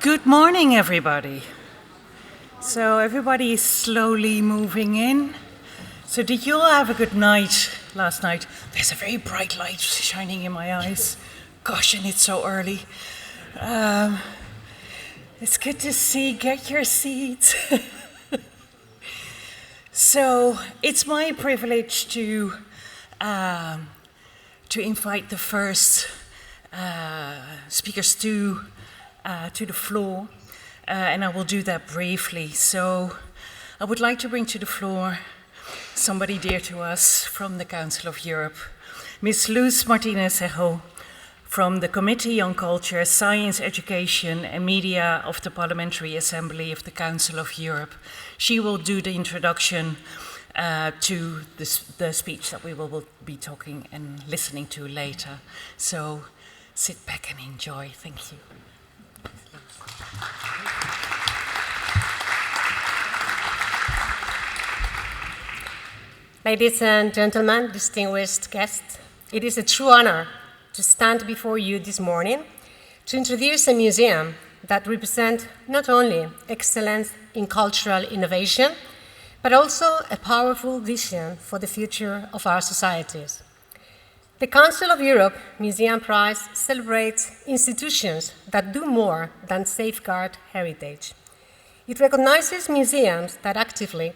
Good morning, everybody. So everybody is slowly moving in. So did you all have a good night last night? There's a very bright light shining in my eyes. Gosh, and it's so early. It's good to see. Get your seats. So it's my privilege to invite the first speakers to the floor, and I will do that briefly. So I would like to bring to the floor somebody dear to us from the Council of Europe, Ms. Luz Martinez-Ejo, from the Committee on Culture, Science, Education and Media of the Parliamentary Assembly of the Council of Europe. She will do the introduction to the speech that we will be talking and listening to later. So sit back and enjoy. Thank you. Ladies and gentlemen, distinguished guests, it is a true honor to stand before you this morning to introduce a museum that represents not only excellence in cultural innovation, but also a powerful vision for the future of our societies. The Council of Europe Museum Prize celebrates institutions that do more than safeguard heritage. It recognizes museums that actively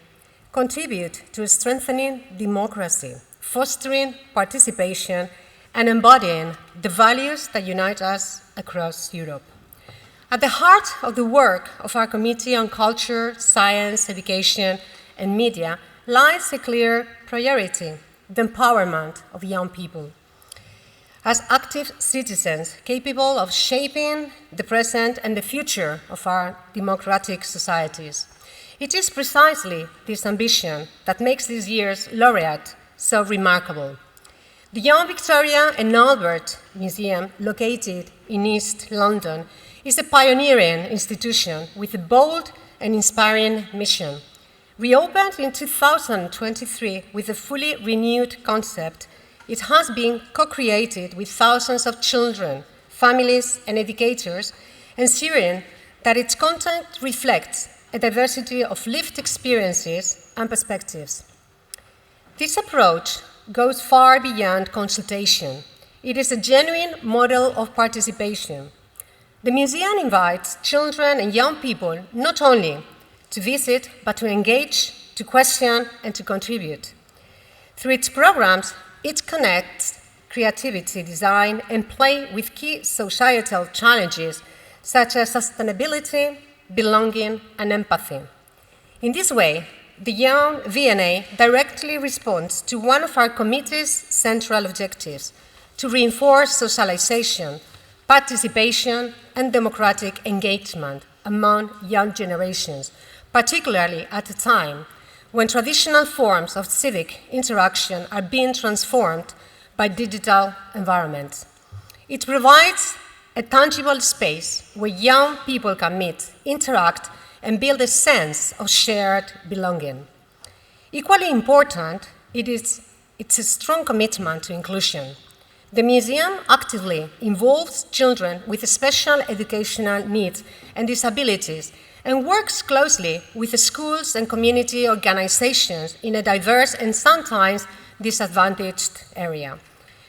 contribute to strengthening democracy, fostering participation, and embodying the values that unite us across Europe. At the heart of the work of our Committee on Culture, Science, Education, and Media lies a clear priority: the empowerment of young people as active citizens capable of shaping the present and the future of our democratic societies. It is precisely this ambition that makes this year's laureate so remarkable. The Young Victoria and Albert Museum, located in East London, is a pioneering institution with a bold and inspiring mission. Reopened in 2023 with a fully renewed concept, it has been co-created with thousands of children, families, and educators, ensuring that its content reflects a diversity of lived experiences and perspectives. This approach goes far beyond consultation. It is a genuine model of participation. The museum invites children and young people not only to visit, but to engage, to question, and to contribute. Through its programs, it connects creativity, design, and play with key societal challenges such as sustainability, belonging, and empathy. In this way, the Young V&A directly responds to one of our committee's central objectives: to reinforce socialization, participation, and democratic engagement among young generations, particularly at a time when traditional forms of civic interaction are being transformed by digital environments. It provides a tangible space where young people can meet, interact, and build a sense of shared belonging. Equally important, it's a strong commitment to inclusion. The museum actively involves children with special educational needs and disabilities and works closely with the schools and community organizations in a diverse and sometimes disadvantaged area.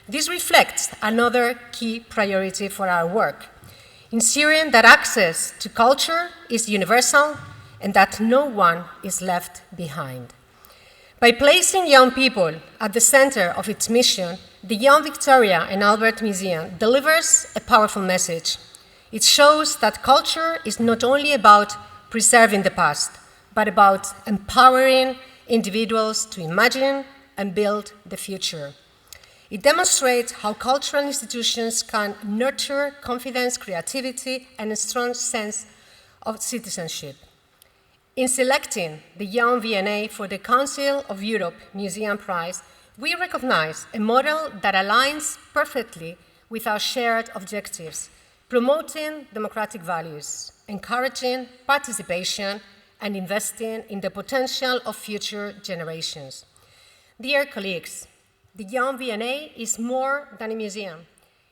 This reflects another key priority for our work: ensuring that access to culture is universal and that no one is left behind. By placing young people at the center of its mission, the Young Victoria and Albert Museum delivers a powerful message. It shows that culture is not only about preserving the past, but about empowering individuals to imagine and build the future. It demonstrates how cultural institutions can nurture confidence, creativity, and a strong sense of citizenship. In selecting the Young V&A for the Council of Europe Museum Prize, we recognize a model that aligns perfectly with our shared objectives: promoting democratic values, encouraging participation, and investing in the potential of future generations. Dear colleagues, the Young V&A is more than a museum.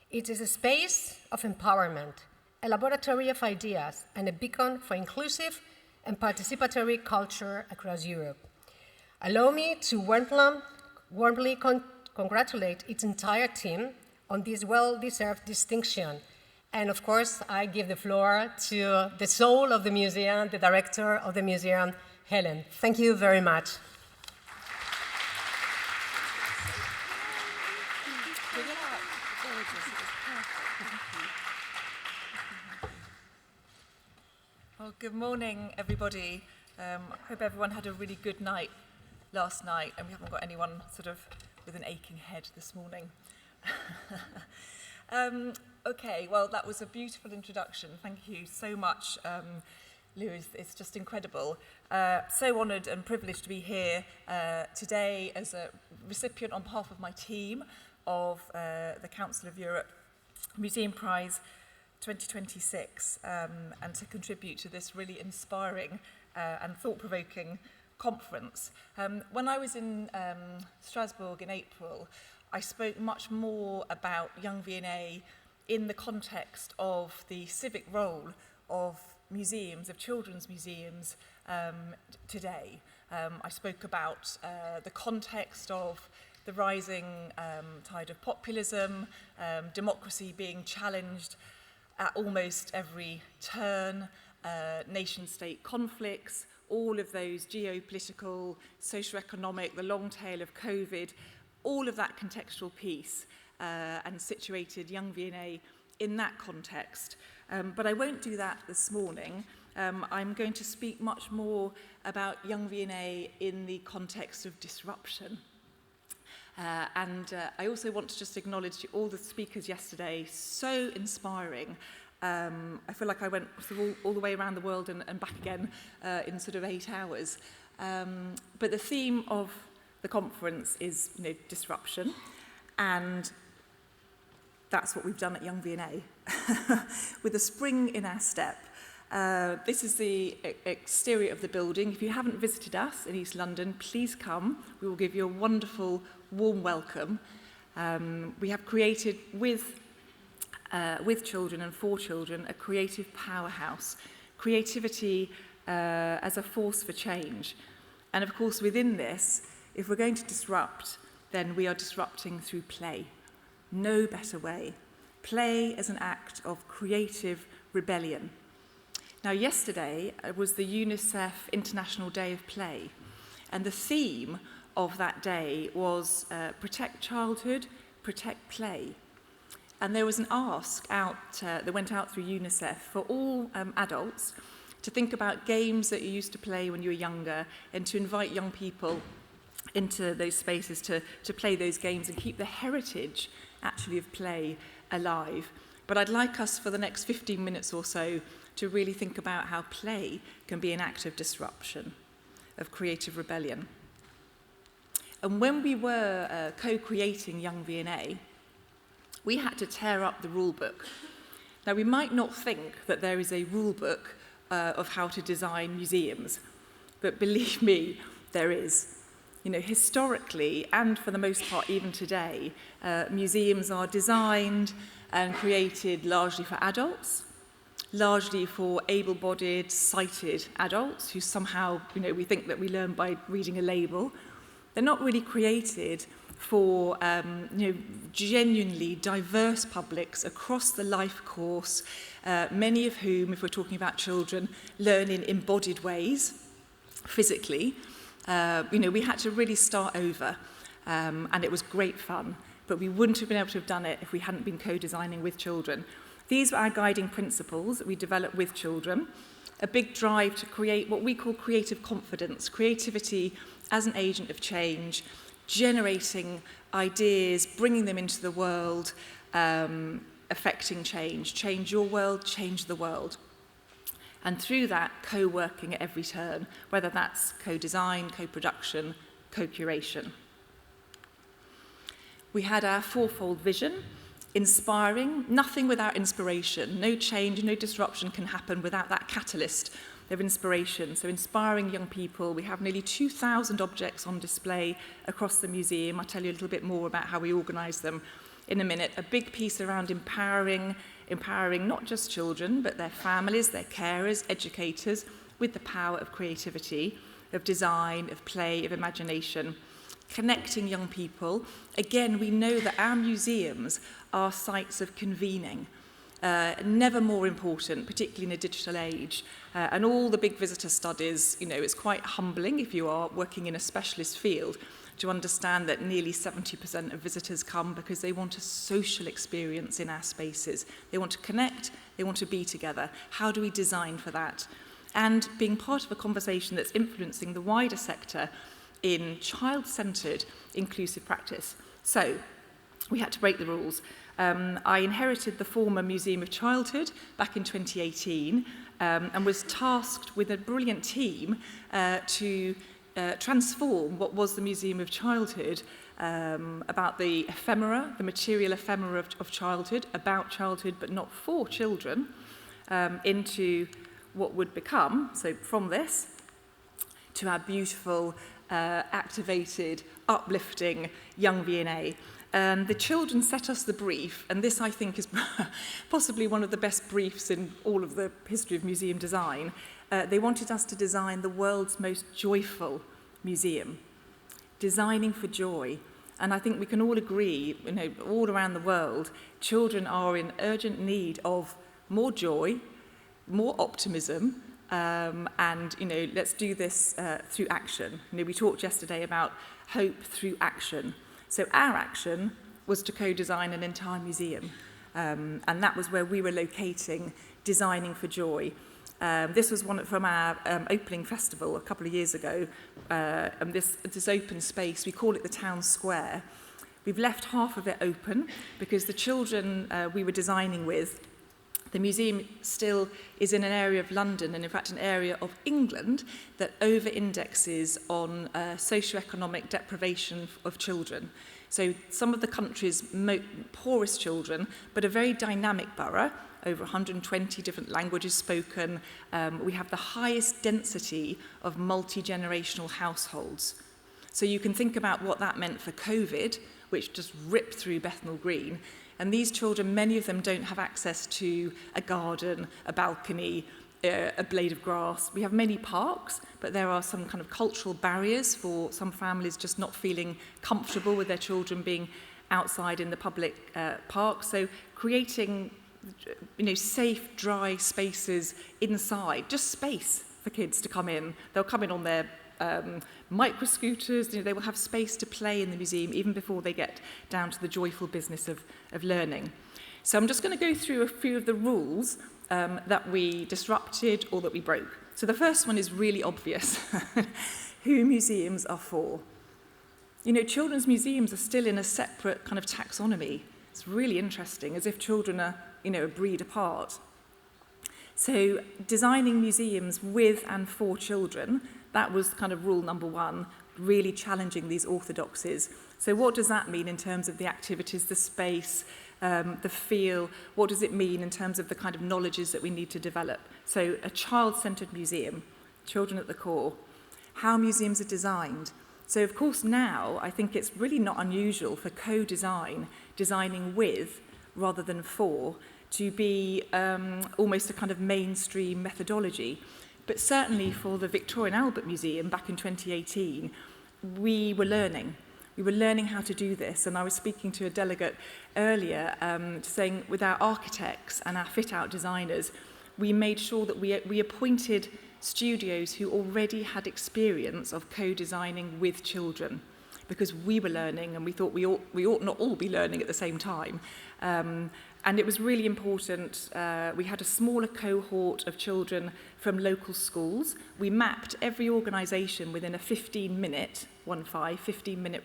It is a space of empowerment, a laboratory of ideas, and a beacon for inclusive and participatory culture across Europe. Allow me to warmly congratulate its entire team on this well-deserved distinction. And of course, I give the floor to the soul of the museum, the director of the museum, Helen. Thank you very much. Well, good morning, everybody. I hope everyone had a really good night last night, and we haven't got anyone sort of with an aching head this morning. Okay, well, that was a beautiful introduction. Thank you so much, Lou. It's just incredible. So honoured and privileged to be here today as a recipient on behalf of my team of the Council of Europe Museum Prize 2026 and to contribute to this really inspiring and thought-provoking conference. When I was in Strasbourg in April, I spoke much more about Young V&A in the context of the civic role of museums, of children's museums today. I spoke about the context of the rising tide of populism, democracy being challenged at almost every turn, nation-state conflicts, all of those geopolitical, socio-economic, the long tail of COVID, all of that contextual piece and situated Young V&A in that context. But I won't do that this morning. I'm going to speak much more about Young V&A in the context of disruption. I also want to just acknowledge all the speakers yesterday, so inspiring. I feel like I went through all the way around the world and back again in sort of 8 hours. But the theme of the conference is, disruption, and that's what we've done at Young V&A. With a spring in our step. This is the exterior of the building. If you haven't visited us in East London, please come. We will give you a wonderful, warm welcome. We have created with children and for children a creative powerhouse. Creativity as a force for change. And of course, within this, if we're going to disrupt, then we are disrupting through play. No better way. Play as an act of creative rebellion. Now, yesterday was the UNICEF International Day of Play, and the theme of that day was protect childhood, protect play. And there was an ask that went out through UNICEF for all adults to think about games that you used to play when you were younger and to invite young people into those spaces to play those games and keep the heritage, actually, of play alive. But I'd like us, for the next 15 minutes or so, to really think about how play can be an act of disruption, of creative rebellion. And when we were co-creating Young V&A, we had to tear up the rule book. Now, we might not think that there is a rule book of how to design museums, but believe me, there is. Historically, and for the most part even today, museums are designed and created largely for adults, largely for able-bodied, sighted adults who somehow, we think that we learn by reading a label. They're not really created for, genuinely diverse publics across the life course, many of whom, if we're talking about children, learn in embodied ways, physically. We had to really start over, and it was great fun, but we wouldn't have been able to have done it if we hadn't been co-designing with children. These were our guiding principles that we developed with children, a big drive to create what we call creative confidence, creativity as an agent of change, generating ideas, bringing them into the world, affecting change. Change your world, change the world. And through that, co-working at every turn, whether that's co-design, co-production, co-curation. We had our fourfold vision, inspiring, nothing without inspiration. No change, no disruption can happen without that catalyst of inspiration. So inspiring young people. We have nearly 2,000 objects on display across the museum. I'll tell you a little bit more about how we organise them in a minute. A big piece around empowering empowering not just children, but their families, their carers, educators, with the power of creativity, of design, of play, of imagination, connecting young people. Again, we know that our museums are sites of convening, never more important, particularly in a digital age. And all the big visitor studies, it's quite humbling if you are working in a specialist field to understand that nearly 70% of visitors come because they want a social experience in our spaces. They want to connect, they want to be together. How do we design for that? And being part of a conversation that's influencing the wider sector in child-centred inclusive practice. So, we had to break the rules. I inherited the former Museum of Childhood back in 2018 and was tasked with a brilliant team to transform what was the Museum of Childhood about the ephemera, the material ephemera of childhood, about childhood but not for children, into what would become, so from this to our beautiful, activated, uplifting young V&A. The children set us the brief, and this I think is possibly one of the best briefs in all of the history of museum design. They wanted us to design the world's most joyful museum, designing for joy. And I think we can all agree, all around the world, children are in urgent need of more joy, more optimism, and let's do this through action. We talked yesterday about hope through action. So our action was to co-design an entire museum, and that was where we were locating Designing for Joy. This was one from our opening festival a couple of years ago, and this open space, we call it the town square. We've left half of it open because the children we were designing with, the museum still is in an area of London, and in fact an area of England, that over-indexes on socioeconomic deprivation of children. So some of the country's poorest children, but a very dynamic borough, over 120 different languages spoken. We have the highest density of multi-generational households. So you can think about what that meant for COVID, which just ripped through Bethnal Green. And these children, many of them don't have access to a garden, a balcony, a blade of grass. We have many parks, but there are some kind of cultural barriers for some families just not feeling comfortable with their children being outside in the public park. So creating safe, dry spaces inside, just space for kids to come in. They'll come in on their micro scooters, they will have space to play in the museum even before they get down to the joyful business of learning. So I'm just going to go through a few of the rules that we disrupted or that we broke. So the first one is really obvious, who museums are for. Children's museums are still in a separate kind of taxonomy. It's really interesting, as if children are, a breed apart. So designing museums with and for children, that was kind of rule number one, really challenging these orthodoxies. So what does that mean in terms of the activities, the space, the feel? What does it mean in terms of the kind of knowledges that we need to develop? So a child-centred museum, children at the core. How museums are designed. So of course now, I think it's really not unusual for co-design, designing with rather than for, to be almost a kind of mainstream methodology. But certainly for the Victoria and Albert Museum back in 2018, we were learning. We were learning how to do this. And I was speaking to a delegate earlier saying with our architects and our fit-out designers, we made sure that we appointed studios who already had experience of co-designing with children, because we were learning and we thought we ought not all be learning at the same time. And it was really important. We had a smaller cohort of children from local schools. We mapped every organisation within a 15-minute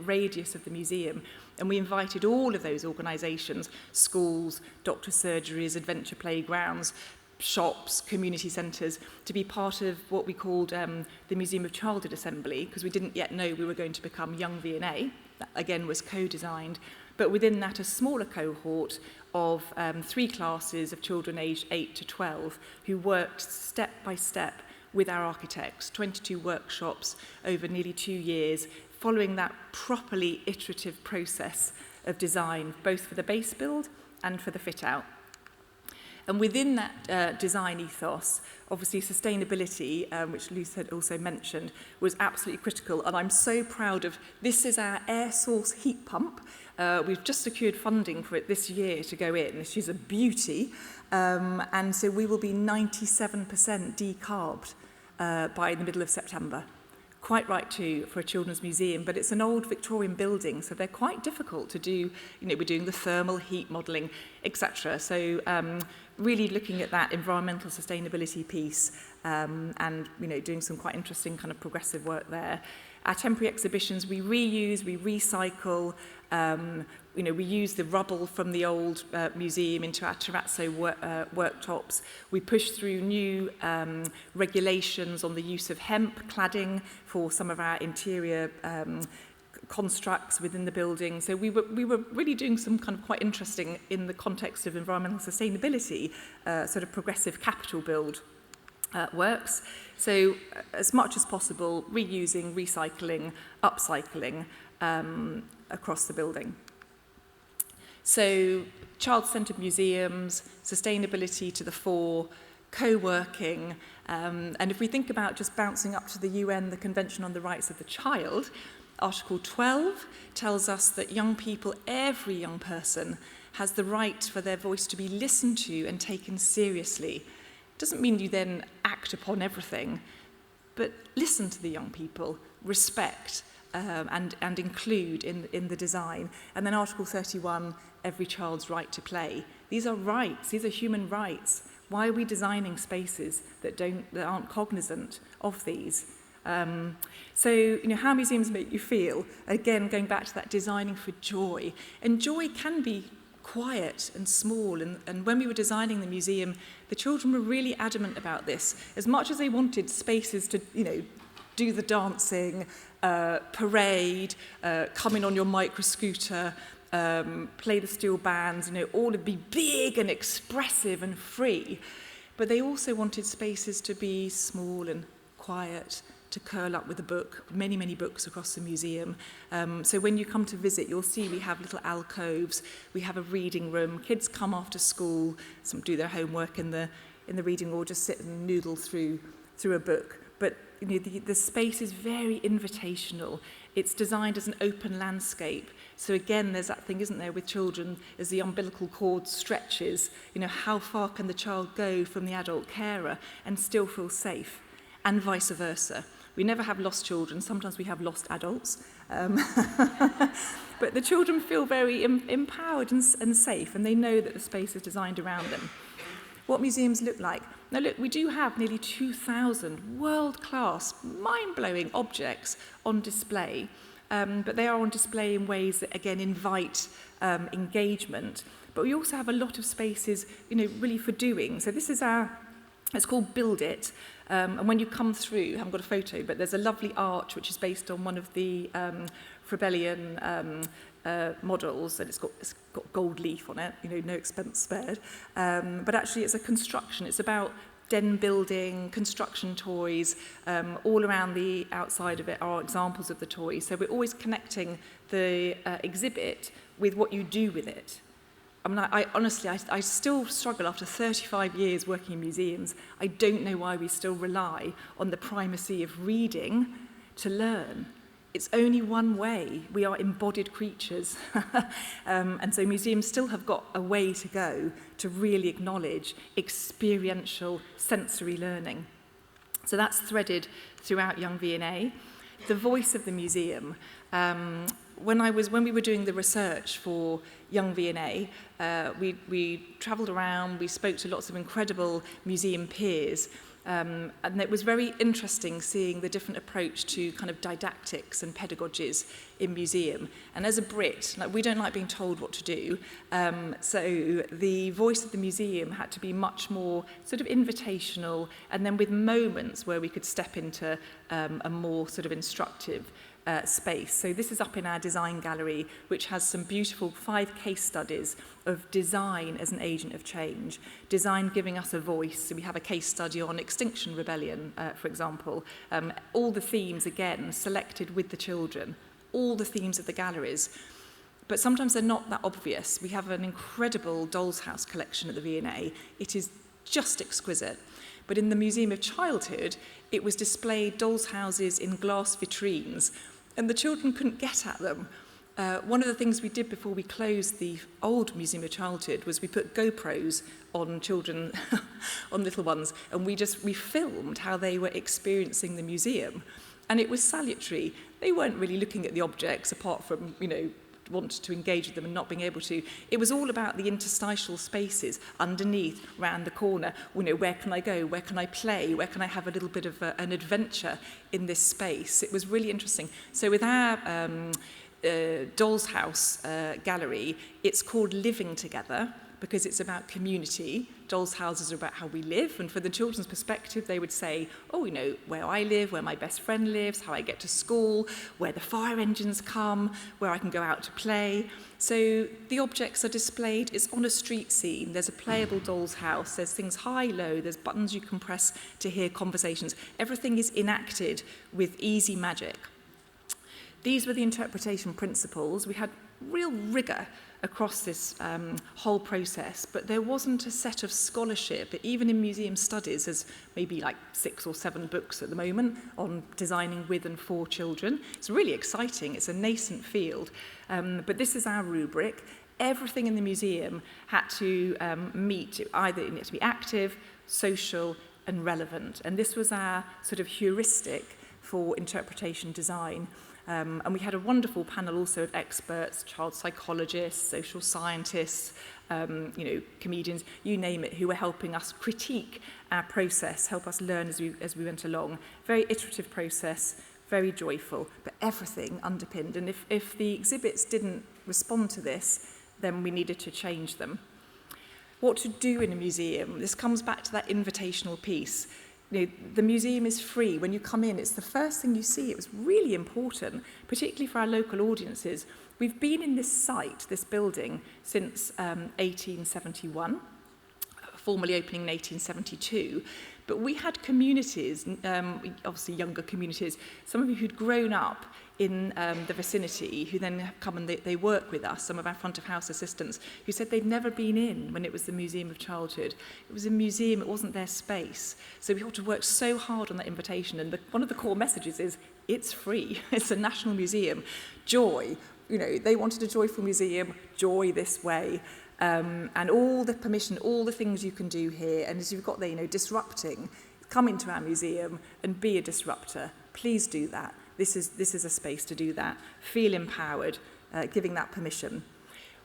radius of the museum. And we invited all of those organisations, schools, doctor surgeries, adventure playgrounds, shops, community centres, to be part of what we called the Museum of Childhood Assembly, because we didn't yet know we were going to become Young V&A. That, again, was co-designed. But within that, a smaller cohort of 3 classes of children aged 8 to 12 who worked step by step with our architects, 22 workshops over nearly 2 years, following that properly iterative process of design, both for the base build and for the fit-out. And within that design ethos, obviously sustainability, which Luce had also mentioned, was absolutely critical. And I'm so proud of, this is our air source heat pump. We've just secured funding for it this year to go in. She's a beauty. And so we will be 97% decarbed by the middle of September. Quite right too for a children's museum, but it's an old Victorian building, so they're quite difficult to do. We're doing the thermal heat modelling, etc. So really looking at that environmental sustainability piece and doing some quite interesting kind of progressive work there. Our temporary exhibitions, we reuse, we recycle. We use the rubble from the old museum into our terrazzo workshops. We push through new regulations on the use of hemp cladding for some of our interior constructs within the building. So we were really doing some kind of quite interesting, in the context of environmental sustainability, sort of progressive capital build works. So as much as possible, reusing, recycling, upcycling across the building. So child-centred museums, sustainability to the fore, co-working, and if we think about just bouncing up to the UN, the Convention on the Rights of the Child, Article 12 tells us that young people, every young person, has the right for their voice to be listened to and taken seriously. Doesn't mean you then act upon everything, but listen to the young people, respect, and include in the design. And then Article 31, every child's right to play. These are rights, these are human rights. Why are we designing spaces that aren't cognizant of these? So, how museums make you feel? Again, going back to that designing for joy. And joy can be quiet and small. And when we were designing the museum, the children were really adamant about this. As much as they wanted spaces to, do the dancing, parade, come in on your micro scooter, play the steel bands, all to be big and expressive and free. But they also wanted spaces to be small and quiet, to curl up with a book, many, many books across the museum. So when you come to visit, you'll see we have little alcoves, we have a reading room, kids come after school, some do their homework in the reading or just sit and noodle through a book. But the space is very invitational. It's designed as an open landscape. So again, there's that thing, isn't there, with children, as the umbilical cord stretches, how far can the child go from the adult carer and still feel safe, and vice versa. We never have lost children, sometimes we have lost adults. But the children feel very empowered and safe, and they know that the space is designed around them. What museums look like. Now look, we do have nearly 2,000 world-class, mind-blowing objects on display, but they are on display in ways that, again, invite engagement. But we also have a lot of spaces, really for doing. So this is it's called Build It. And when you come through, I haven't got a photo, but there's a lovely arch which is based on one of the Froebelian models, and it's got gold leaf on it, no expense spared. But actually it's a construction. It's about den building, construction toys. All around the outside of it are examples of the toys. So we're always connecting the exhibit with what you do with it. I mean, I still struggle after 35 years working in museums. I don't know why we still rely on the primacy of reading to learn. It's only one way. We are embodied creatures. And so museums still have got a way to go to really acknowledge experiential sensory learning. So that's threaded throughout Young V&A. The voice of the museum. When we were doing the research for Young V&A, we travelled around, we spoke to lots of incredible museum peers, and it was very interesting seeing the different approach to kind of didactics and pedagogies in museum. And as a Brit, we don't like being told what to do, so the voice of the museum had to be much more sort of invitational, and then with moments where we could step into a more sort of instructive space. So this is up in our design gallery, which has some beautiful 5 case studies of design as an agent of change, design giving us a voice. So we have a case study on Extinction Rebellion, for example. All the themes, again, selected with the children, all the themes of the galleries. but sometimes they're not that obvious. We have an incredible doll's house collection at the V&A. It is just exquisite. But in the Museum of Childhood, it was displayed doll's houses in glass vitrines, and the children couldn't get at them. One of the things we did before we closed the old Museum of Childhood was we put GoPros on children, on little ones, and we filmed how they were experiencing the museum. And it was salutary. They weren't really looking at the objects apart from, wanted to engage with them and not being able to. It was all about the interstitial spaces underneath, round the corner. Where can I go? Where can I play? Where can I have a little bit of an adventure in this space? It was really interesting. So with our Doll's House gallery, it's called Living Together because it's about community. Doll's houses are about how we live, and for the children's perspective, they would say, where I live, where my best friend lives, how I get to school, where the fire engines come, where I can go out to play. So the objects are displayed, it's on a street scene, there's a playable doll's house, there's things high, low, there's buttons you can press to hear conversations. Everything is enacted with easy magic. These were the interpretation principles. We had real rigour across this whole process, but there wasn't a set of scholarship. Even in museum studies, there's maybe like 6 or 7 books at the moment on designing with and for children. It's really exciting. It's a nascent field. But this is our rubric. Everything in the museum had to meet, either it needed to be active, social, and relevant. And this was our sort of heuristic for interpretation design. And we had a wonderful panel also of experts, child psychologists, social scientists, comedians, you name it, who were helping us critique our process, help us learn as we went along. Very iterative process, very joyful, but everything underpinned. And if the exhibits didn't respond to this, then we needed to change them. What to do in a museum? This comes back to that invitational piece. The museum is free. When you come in, it's the first thing you see. It was really important, particularly for our local audiences. We've been in this site, this building, since 1871, formally opening in 1872. But we had communities, obviously younger communities, some of you who'd grown up in the vicinity, who then have come and they work with us, some of our front of house assistants, who said they'd never been in when it was the Museum of Childhood. It was a museum, it wasn't their space. So we had to work so hard on that invitation, and one of the core messages is, it's free, it's a national museum. Joy, they wanted a joyful museum, joy this way. And all the permission, all the things you can do here, and as you've got there, disrupting, come into our museum and be a disruptor. Please do that. This is a space to do that. Feel empowered, giving that permission.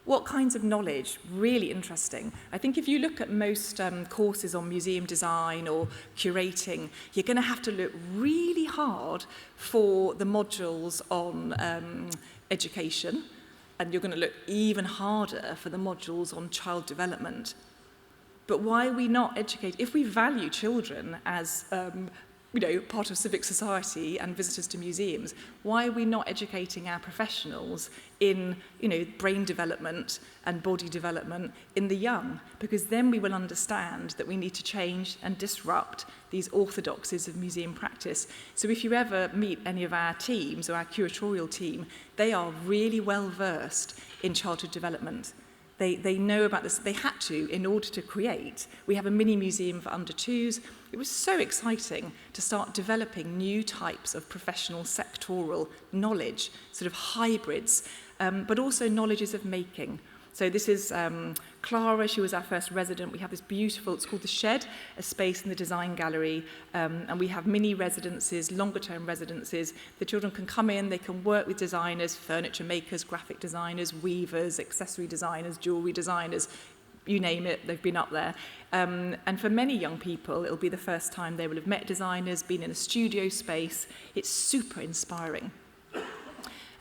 What kinds of knowledge? Really interesting. I think if you look at most courses on museum design or curating, you're going to have to look really hard for the modules on education, and you're going to look even harder for the modules on child development. But why are we not educated? If we value children as part of civic society and visitors to museums, why are we not educating our professionals in, brain development and body development in the young? Because then we will understand that we need to change and disrupt these orthodoxies of museum practice. So if you ever meet any of our teams or our curatorial team, they are really well versed in childhood development. They know about this. They had to in order to create. We have a mini museum for under 2s. It was so exciting to start developing new types of professional sectoral knowledge, sort of hybrids, but also knowledges of making. So this is Clara, she was our first resident. We have this beautiful, it's called The Shed, a space in the design gallery, and we have mini residences, longer term residences. The children can come in, they can work with designers, furniture makers, graphic designers, weavers, accessory designers, jewellery designers, you name it, they've been up there. And for many young people, it'll be the first time they will have met designers, been in a studio space. It's super inspiring.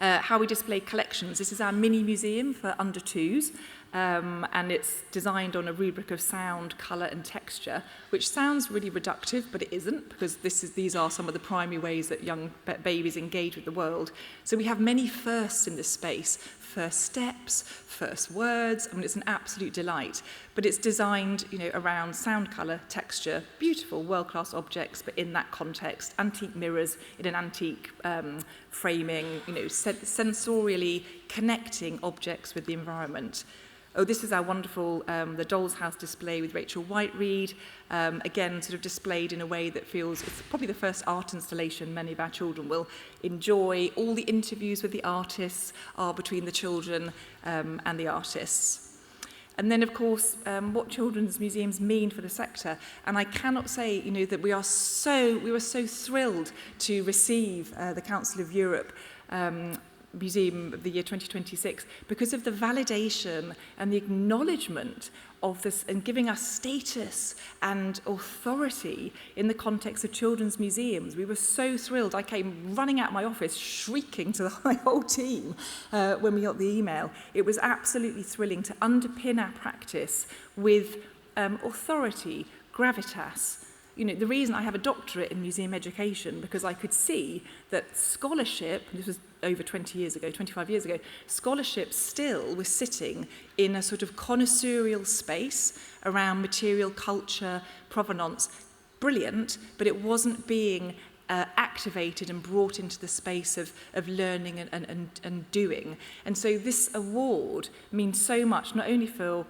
How we display collections. This is our mini museum for under 2s. and it's designed on a rubric of sound, colour and texture, which sounds really reductive, but it isn't, because these are some of the primary ways that young babies engage with the world. So we have many firsts in this space. First steps, first words. I mean, it's an absolute delight. But it's designed, around sound, colour, texture, beautiful, world-class objects, but in that context, antique mirrors in an antique framing, sensorially connecting objects with the environment. Oh, this is our wonderful The Doll's House display with Rachel Whiteread, again, sort of displayed in a way that feels, it's probably the first art installation many of our children will enjoy. All the interviews with the artists are between the children and the artists. And then, of course, what children's museums mean for the sector. And I cannot say, that we were so thrilled to receive the Council of Europe Museum of the year 2026 because of the validation and the acknowledgement of this and giving us status and authority in the context of children's museums. We were so thrilled. I came running out of my office shrieking to my whole team when we got the email. It was absolutely thrilling to underpin our practice with authority, gravitas. The reason I have a doctorate in museum education, because I could see that scholarship, this was over 25 years ago, scholarship still was sitting in a sort of connoisseurial space around material culture, provenance. Brilliant, but it wasn't being activated and brought into the space of learning and doing. And so this award means so much, not only for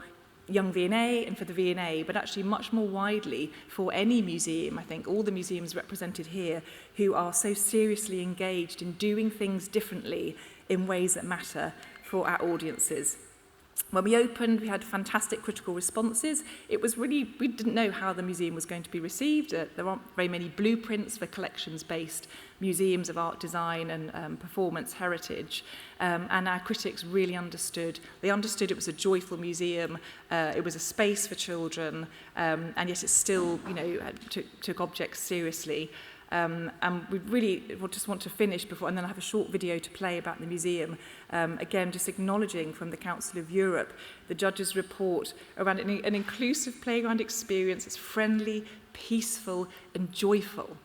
Young V&A and for the V&A, but actually much more widely for any museum, I think, all the museums represented here who are so seriously engaged in doing things differently in ways that matter for our audiences. When we opened, we had fantastic critical responses. It was really, we didn't know how the museum was going to be received. There aren't very many blueprints for collections-based museums of art design and performance heritage. And our critics really understood. They understood it was a joyful museum, it was a space for children, and yet it still, took objects seriously. And we really just want to finish before, and then I have a short video to play about the museum. Again, just acknowledging from the Council of Europe, the judges' report around an inclusive playground experience that's friendly, peaceful, and joyful.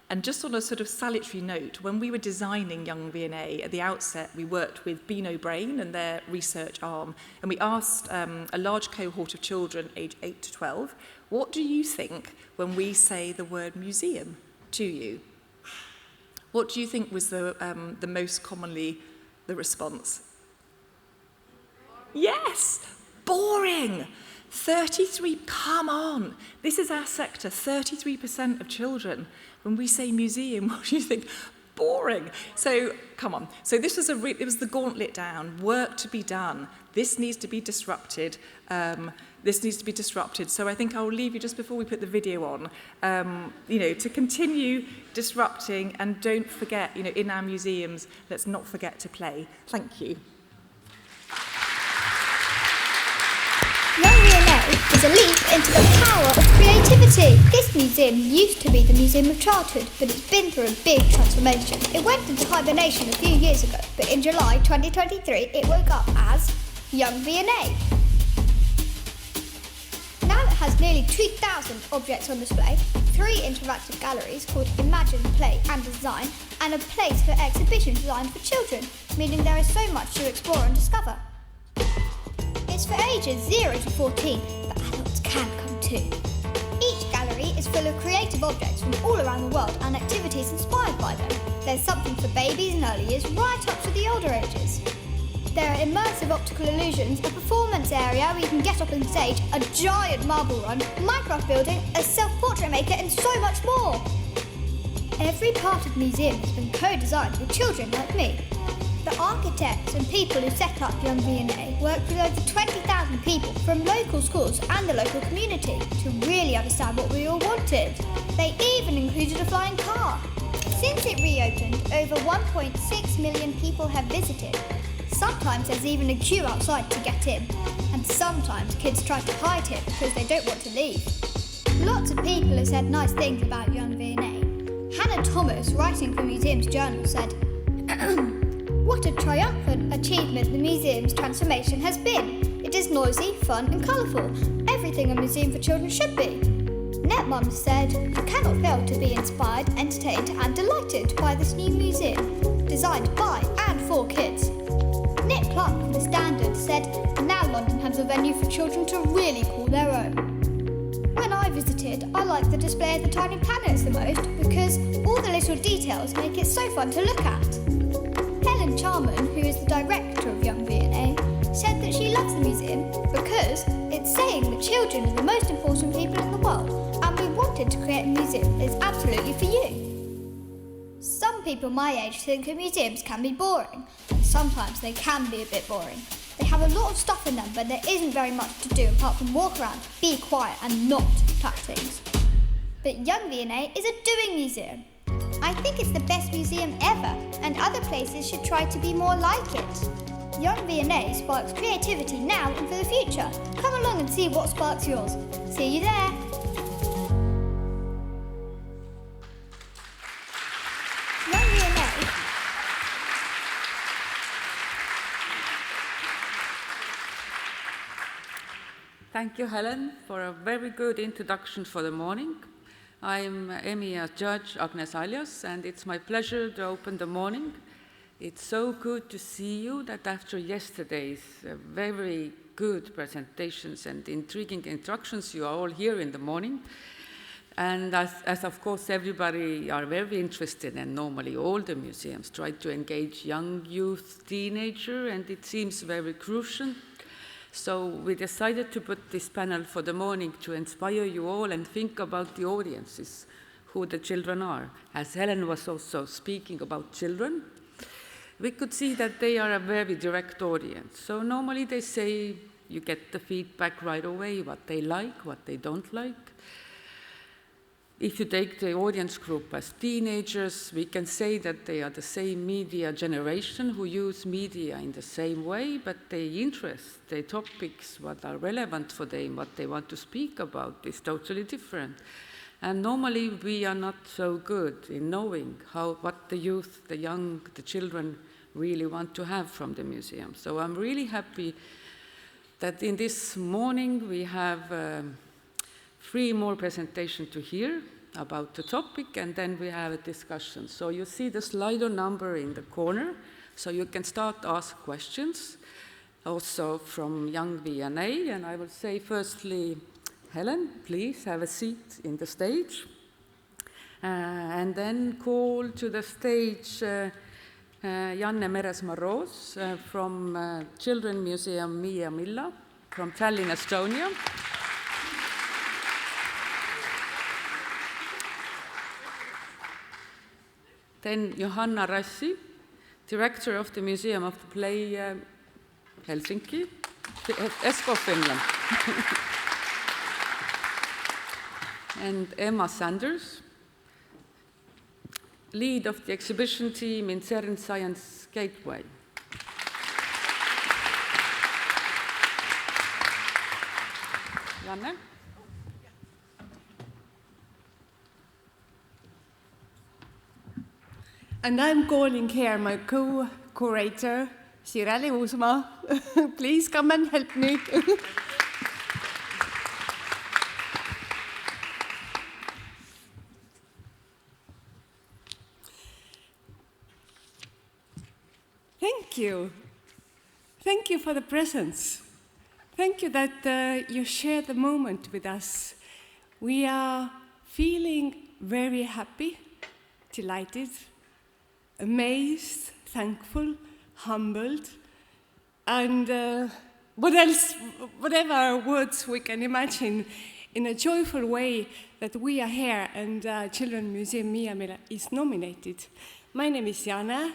And just on a sort of salutary note, when we were designing Young V&A, at the outset, we worked with Beano Brain and their research arm, and we asked a large cohort of children aged 8 to 12, what do you think when we say the word museum to you? What do you think was the most commonly the response? Yes, boring. 33, come on. This is our sector, 33% of children. When we say museum, what do you think? Boring. So, come on. So this was it was the gauntlet down, work to be done. This needs to be disrupted. So I think I'll leave you just before we put the video on, to continue disrupting, and don't forget, in our museums, let's not forget to play. Thank you. Young V&A is a leap into the power of creativity. This museum used to be the Museum of Childhood, but it's been through a big transformation. It went into hibernation a few years ago, but in July 2023, it woke up as Young V&A. Now it has nearly 2,000 objects on display, 3 interactive galleries called Imagine, Play and Design, and a place for exhibition designed for children, meaning there is so much to explore and discover. It's for ages 0 to 14, but adults can come too. Each gallery is full of creative objects from all around the world and activities inspired by them. There's something for babies and early years right up to the older ages. There are immersive optical illusions, a performance area where you can get up on stage, a giant marble run, Minecraft building, a self-portrait maker, and so much more. Every part of the museum has been co-designed with children like me. The architects and people who set up Young V&A worked with over 20,000 people from local schools and the local community to really understand what we all wanted. They even included a flying car. Since it reopened, over 1.6 million people have visited. Sometimes there's even a queue outside to get in, and sometimes kids try to hide here because they don't want to leave. Lots of people have said nice things about Young V&A. Hannah Thomas, writing for Museums Journal, said, "What a triumphant achievement the museum's transformation has been. It is noisy, fun and colourful, everything a museum for children should be. NetMum said, "You cannot fail to be inspired, entertained and delighted by this new museum, designed by and for kids." Nick Clark from The Standard said, "Now London has a venue for children to really call their own." When I visited, I liked the display of the tiny planets the most because all the little details make it so fun to look at. Helen Charman, who is the director of Young V&A, said that she loves the museum because it's saying that children are the most important people in the world, and we wanted to create a museum that is absolutely for you. Some people my age think that museums can be boring, and sometimes they can be a bit boring. They have a lot of stuff in them, but there isn't very much to do apart from walk around, be quiet and not touch things. But Young V&A is a doing museum. I think it's the best museum ever, and other places should try to be more like it. Young V&A sparks creativity now and for the future. Come along and see what sparks yours. See you there. Young V&A. Thank you, Helen, for a very good introduction for the morning. I'm EMYA Judge Agnes Aljas, and it's my pleasure to open the morning. It's so good to see you that after yesterday's very good presentations and intriguing instructions, you are all here in the morning. And as of course everybody are very interested, and normally all the museums try to engage young youth, teenager, and it seems very crucial. So we decided to put this panel for the morning to inspire you all and think about the audiences, who the children are. As Helen was also speaking about children, we could see that they are a very direct audience. So normally they say you get the feedback right away, what they like, what they don't like. If you take the audience group as teenagers, we can say that they are the same media generation who use media in the same way, but their interests, their topics, what are relevant for them, what they want to speak about is totally different. And normally we are not so good in knowing what the youth, the young, the children really want to have from the museum. So I'm really happy that in this morning we have 3 more presentations to hear about the topic, and then we have a discussion. So you see the Slido number in the corner, so you can start to ask questions, also from Young V&A. And I will say firstly, Helen, please have a seat in the stage. And then call to the stage Janne Meresmaa-Roos from Children's Museum Mia Milla from Tallinn, Estonia. Then Johanna Rassi, Director of the Museum of the Play Helsinki, Espoo, Finland. And Emma Sanders, Lead of the Exhibition Team in CERN Science Gateway. Janne? And I'm calling here my co-curator, Sireli Uusmaa. Please come and help me. Thank you. Thank you for the presence. Thank you that you share the moment with us. We are feeling very happy, delighted, amazed, thankful, humbled, and whatever words we can imagine, in a joyful way that we are here and Children's Museum Mia Milla is nominated. My name is Jana.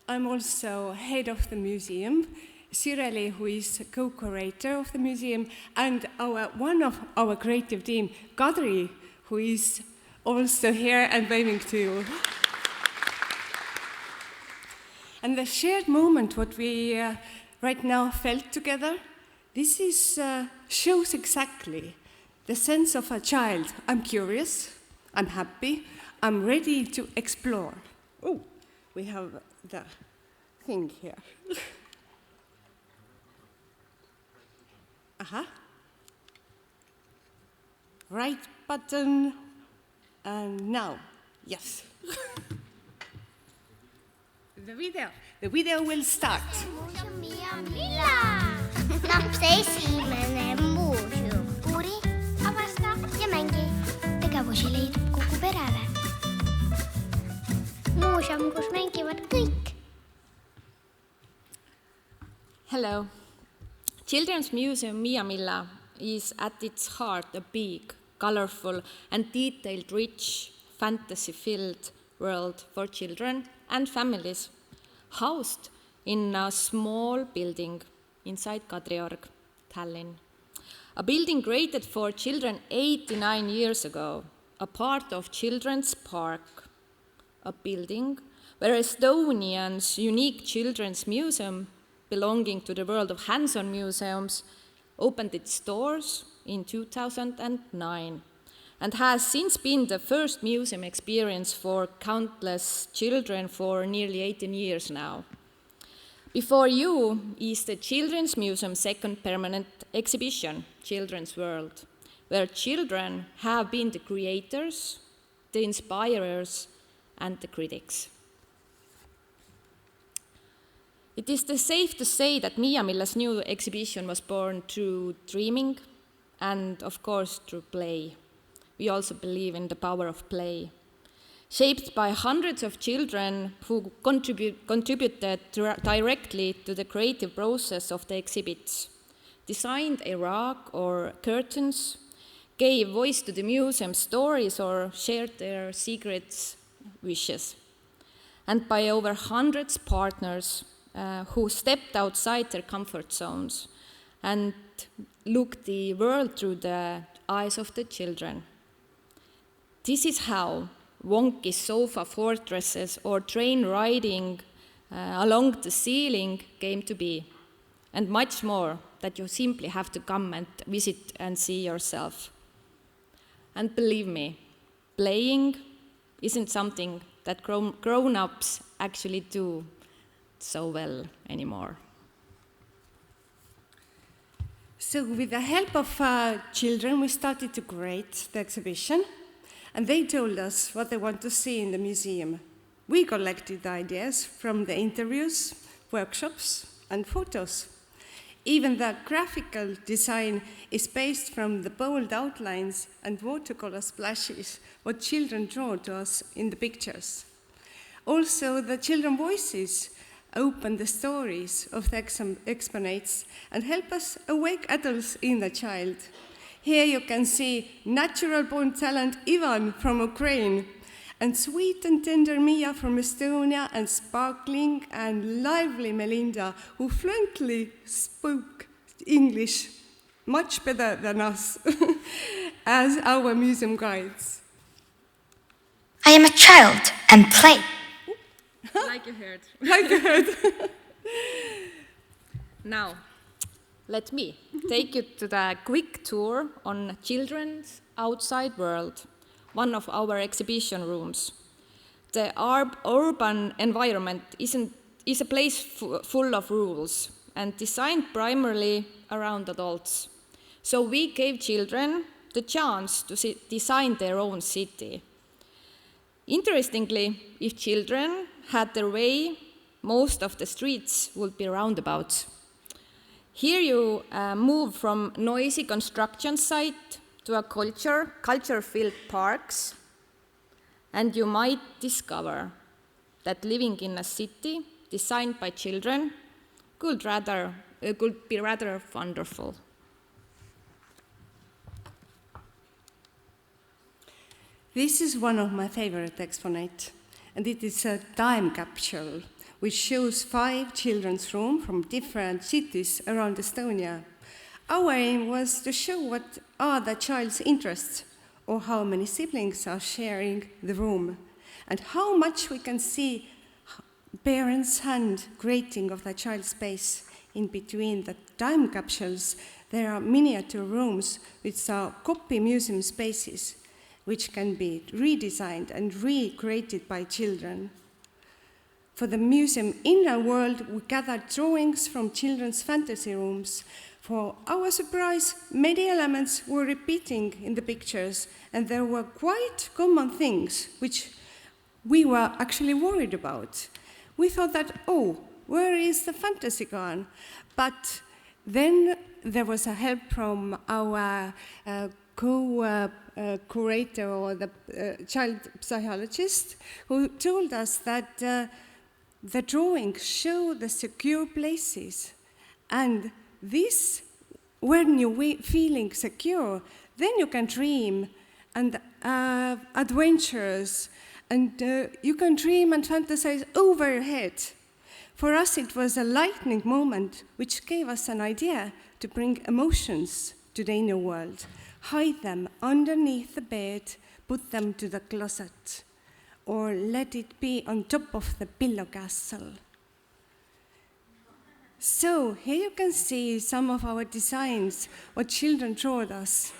I'm also head of the museum. Sireli, who is co-curator of the museum, and one of our creative team, Kadri, who is also here and waving to you. And the shared moment, what we right now felt together, this shows exactly the sense of a child. I'm curious, I'm happy, I'm ready to explore. Oh, we have the thing here. Right button, and now, yes. The video will start. Napse esimene muuseum. Uuri, avasta ja mängi. Tegevusi leidub kogu perele. Muuseum, kus mängivad kõik. Hello. Children's Museum EMYA2026 is at its heart a big, colorful and detail-rich, fantasy-filled world for children and families, housed in a small building inside Kadriorg, Tallinn. A building created for children 89 years ago, a part of Children's Park, a building where Estonia's unique children's museum, belonging to the world of hands-on museums, opened its doors in 2009 and has since been the first museum experience for countless children for nearly 18 years now. Before you is the Children's Museum's second permanent exhibition, Children's World, where children have been the creators, the inspirers, and the critics. It is safe to say that EMYA2026's new exhibition was born through dreaming and, of course, through play. We also believe in the power of play. Shaped by hundreds of children who contributed directly to the creative process of the exhibits, designed a rug or curtains, gave voice to the museum's stories or shared their secrets, wishes. And by over hundreds partners who stepped outside their comfort zones and looked the world through the eyes of the children. This is how wonky sofa fortresses or train riding along the ceiling came to be, and much more that you simply have to come and visit and see yourself. And believe me, playing isn't something that grown-ups actually do so well anymore. So with the help of children, we started to create the exhibition, and they told us what they want to see in the museum. We collected the ideas from the interviews, workshops, and photos. Even the graphical design is based from the bold outlines and watercolor splashes what children draw to us in the pictures. Also, the children's voices open the stories of the exponates and help us awake adults in the child. Here you can see natural-born talent Ivan from Ukraine, and sweet and tender Mia from Estonia, and sparkling and lively Melinda, who fluently spoke English much better than us as our museum guides. I am a child and play. Like you heard. Like you heard. Now, let me take you to the quick tour on Children's Outside World, one of our exhibition rooms. The urban environment is a place full of rules and designed primarily around adults. So we gave children the chance to design their own city. Interestingly, if children had their way, most of the streets would be roundabouts. Here you move from noisy construction site to a culture-filled parks, and you might discover that living in a city designed by children could be rather wonderful. This is one of my favorite exponates, and it is a time capsule which shows 5 children's rooms from different cities around Estonia. Our aim was to show what are the child's interests, or how many siblings are sharing the room, and how much we can see parents' hand creating of the child's space. In between the time capsules, there are miniature rooms which are copy museum spaces, which can be redesigned and recreated by children. For the museum inner world, we gathered drawings from children's fantasy rooms. For our surprise, many elements were repeating in the pictures, and there were quite common things which we were actually worried about. We thought that, oh, where is the fantasy gone? But then there was a help from our co-curator or the child psychologist who told us that the drawings show the secure places. And this, when you're feeling secure, then you can dream and adventures, and you can dream and fantasize over your head. For us, it was a lightning moment which gave us an idea to bring emotions to the inner world, hide them underneath the bed, put them to the closet, or let it be on top of the pillow castle. So here you can see some of our designs, what children drew us,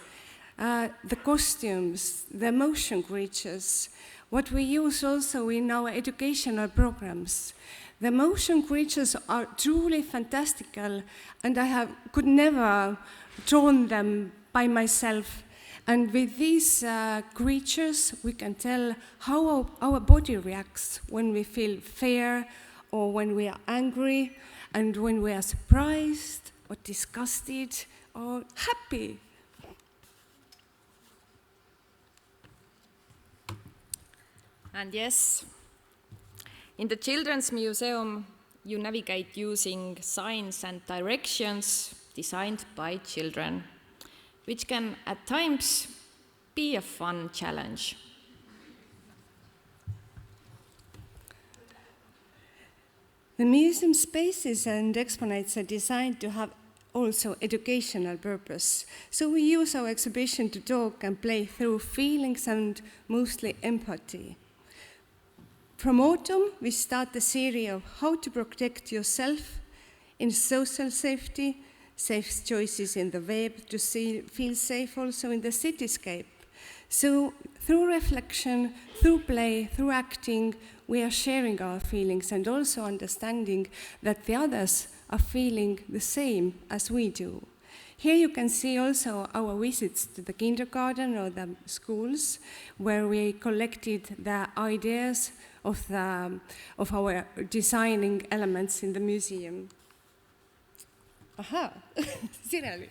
the costumes, the motion creatures, what we use also in our educational programs. The motion creatures are truly fantastical, and I could never drawn them by myself. And with these creatures, we can tell how our body reacts when we feel fear, or when we are angry, and when we are surprised, or disgusted, or happy. And yes, in the Children's Museum, you navigate using signs and directions designed by children, which can at times be a fun challenge. The museum spaces and exponents are designed to have also educational purpose. So we use our exhibition to talk and play through feelings and mostly empathy. From autumn, we start the series of how to protect yourself in social safety, safe choices in the web to feel safe also in the cityscape. So through reflection, through play, through acting, we are sharing our feelings and also understanding that the others are feeling the same as we do. Here you can see also our visits to the kindergarten or the schools, where we collected the ideas of our designing elements in the museum. Aha, Sireli.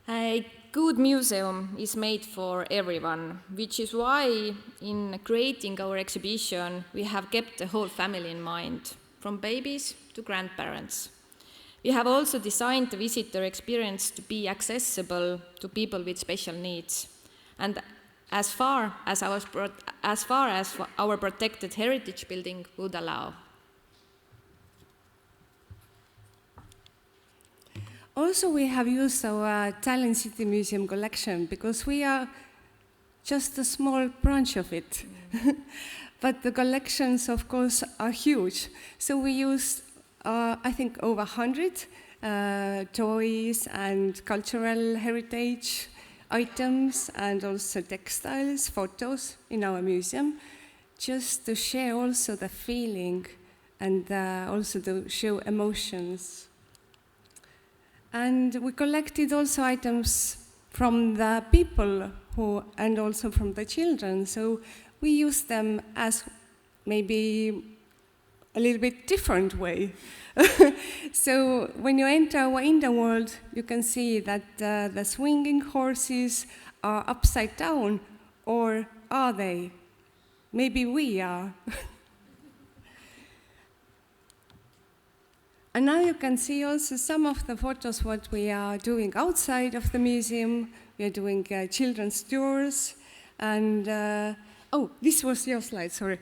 A good museum is made for everyone, which is why in creating our exhibition we have kept the whole family in mind, from babies to grandparents. We have also designed the visitor experience to be accessible to people with special needs, and as far as our protected heritage building would allow. Also, we have used our Tallinn City Museum collection because we are just a small branch of it. But the collections, of course, are huge. So we used, I think, over 100 toys and cultural heritage items and also textiles, photos in our museum, just to share also the feeling and also to show emotions. And we collected also items from the people and also from the children. So we used them as maybe a little bit different way. So when you enter our inner world, you can see that the swinging horses are upside down, or are they? Maybe we are. And now you can see also some of the photos what we are doing outside of the museum. We are doing children's tours. And, oh, this was your slide, sorry.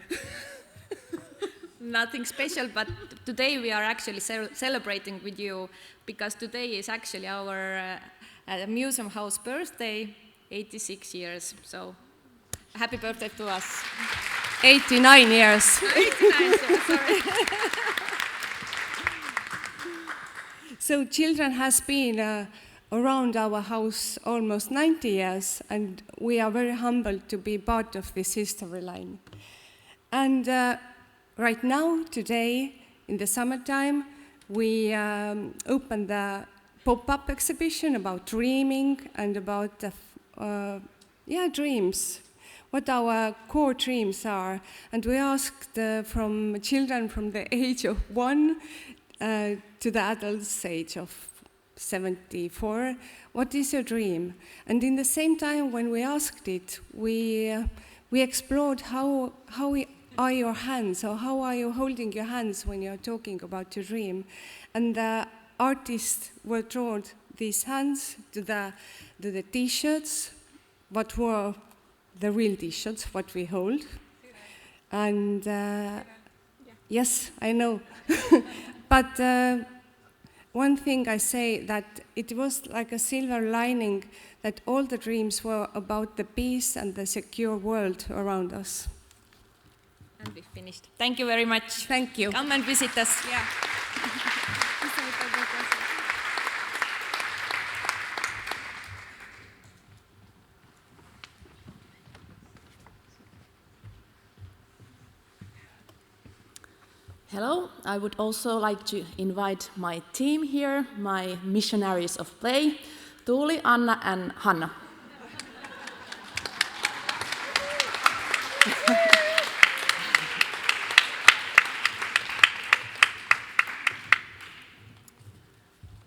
Nothing special, but today we are actually celebrating with you, because today is actually our museum house birthday, 86 years. So happy birthday to us. 89 years. 89, sorry. So children has been around our house almost 90 years, and we are very humbled to be part of this history line. And right now, today, in the summertime, we opened the pop-up exhibition about dreaming and about dreams, what our core dreams are. And we asked from children from the age of 1 to the adults age of 74, what is your dream? And in the same time, when we asked it, we explored how are your hands, or how are you holding your hands when you're talking about your dream. And the artists were drawn these hands to the T-shirts, what were the real T-shirts, what we hold. And yes, I know. But one thing I say, that it was like a silver lining, that all the dreams were about the peace and the secure world around us. And we finished. Thank you very much. Thank you. Come and visit us. Yeah. Hello, I would also like to invite my team here, my missionaries of play, Tuuli, Anna and Hanna.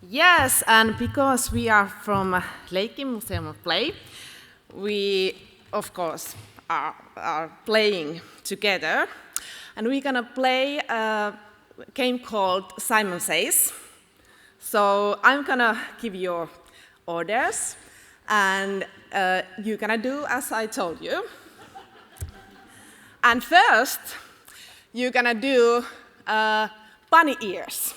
Yes, and because we are from Leikki Museum of Play, we, of course, are playing together. And we're going to play a game called Simon Says. So I'm going to give you orders, and you're going to do as I told you. And first, you're going to do bunny ears.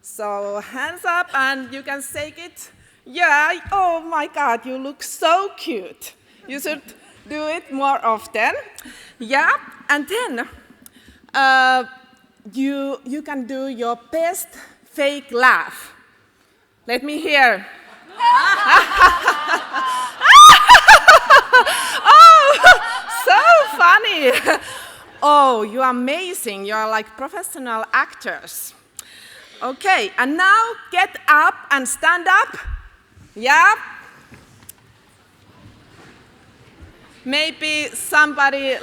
So hands up, and you can shake it. Yeah, oh my God, you look so cute. You should do it more often. Yeah, and then you can do your best fake laugh. Let me hear. Oh, so funny. Oh, you're amazing. You're like professional actors. Okay, and now get up and stand up. Yeah. Maybe somebody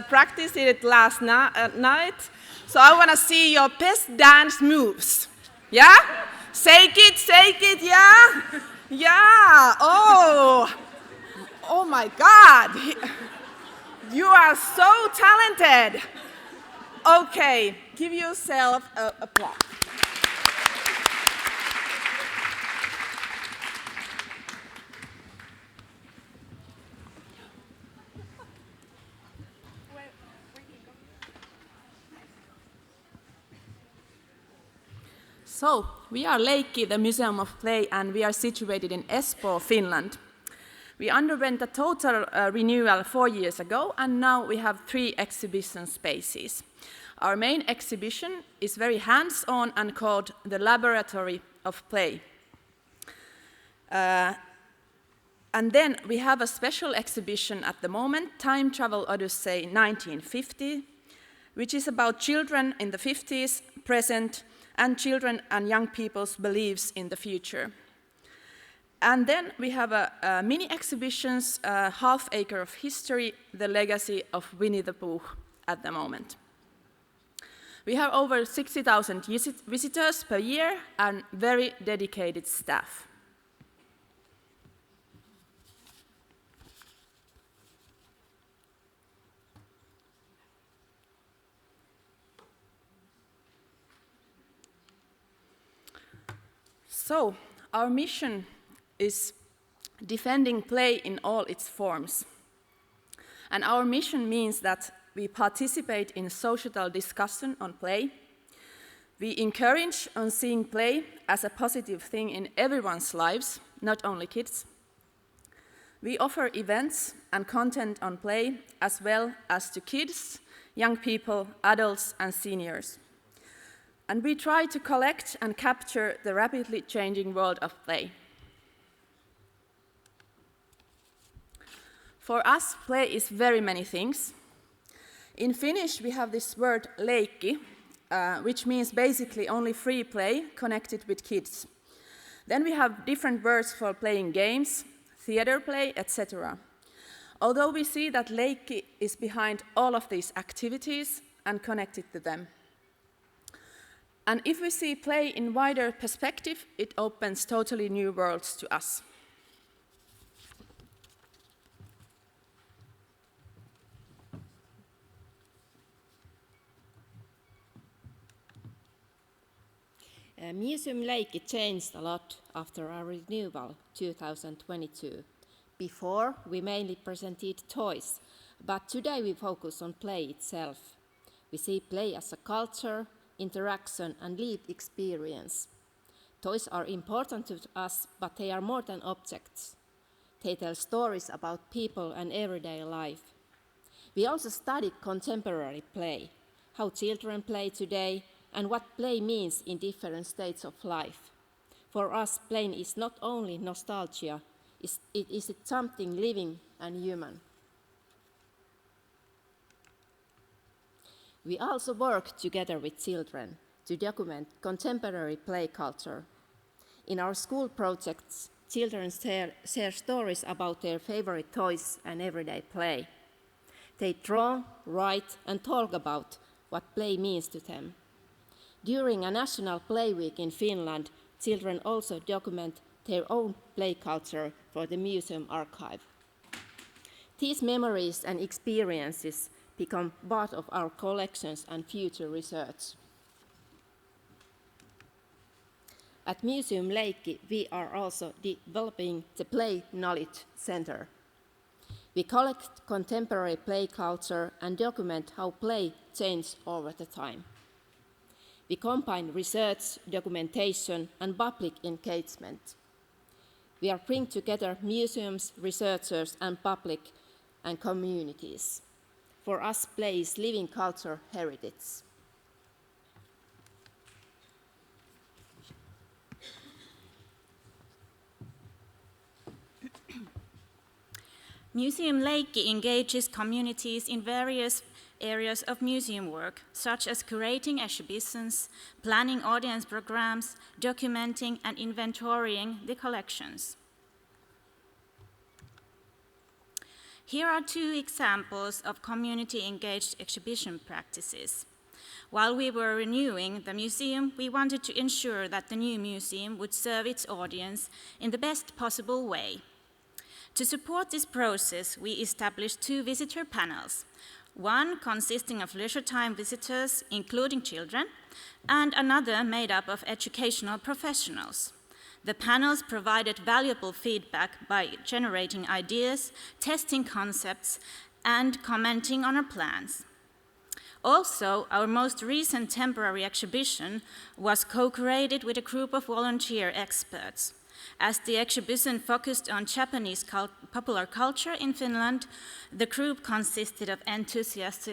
practiced it last night. So I want to see your best dance moves. Yeah? Shake it, yeah? Yeah, oh my God. You are so talented. Okay, give yourself applause. So, we are Leikki, the Museum of Play, and we are situated in Espoo, Finland. We underwent a total renewal 4 years ago, and now we have 3 exhibition spaces. Our main exhibition is very hands-on and called the Laboratory of Play. And then we have a special exhibition at the moment, Time Travel Odyssey 1950, which is about children in the 50s, present, and children and young people's beliefs in the future. And then we have a mini exhibitions, Half Acre of History, the Legacy of Winnie the Pooh at the moment. We have over 60,000 visitors per year and very dedicated staff. So, our mission is defending play in all its forms. And our mission means that we participate in societal discussion on play. We encourage on seeing play as a positive thing in everyone's lives, not only kids. We offer events and content on play as well as to kids, young people, adults, and seniors. And we try to collect and capture the rapidly changing world of play. For us, play is very many things. In Finnish, we have this word leikki, which means basically only free play connected with kids. Then we have different words for playing games, theater play, etc. Although we see that leikki is behind all of these activities and connected to them. And if we see play in wider perspective, it opens totally new worlds to us. Museum Leikki changed a lot after our renewal 2022. Before, we mainly presented toys, but today we focus on play itself. We see play as a culture, interaction and lived experience. Toys are important to us, but they are more than objects. They tell stories about people and everyday life. We also studied contemporary play, how children play today, and what play means in different states of life. For us, playing is not only nostalgia, it is something living and human. We also work together with children to document contemporary play culture. In our school projects, children share stories about their favorite toys and everyday play. They draw, write, and talk about what play means to them. During a National Play Week in Finland, children also document their own play culture for the museum archive. These memories and experiences become part of our collections and future research. At Museum Leikki, we are also developing the Play Knowledge Center. We collect contemporary play culture and document how play changed over the time. We combine research, documentation, and public engagement. We are bringing together museums, researchers, and public and communities. For us, play is living culture heritage. Museum Leikki engages communities in various areas of museum work, such as curating exhibitions, planning audience programs, documenting and inventorying the collections. Here are two examples of community-engaged exhibition practices. While we were renewing the museum, we wanted to ensure that the new museum would serve its audience in the best possible way. To support this process, we established two visitor panels, one consisting of leisure time visitors, including children, and another made up of educational professionals. The panels provided valuable feedback by generating ideas, testing concepts, and commenting on our plans. Also, our most recent temporary exhibition was co-created with a group of volunteer experts. As the exhibition focused on Japanese popular culture in Finland, the group consisted of enthusiasts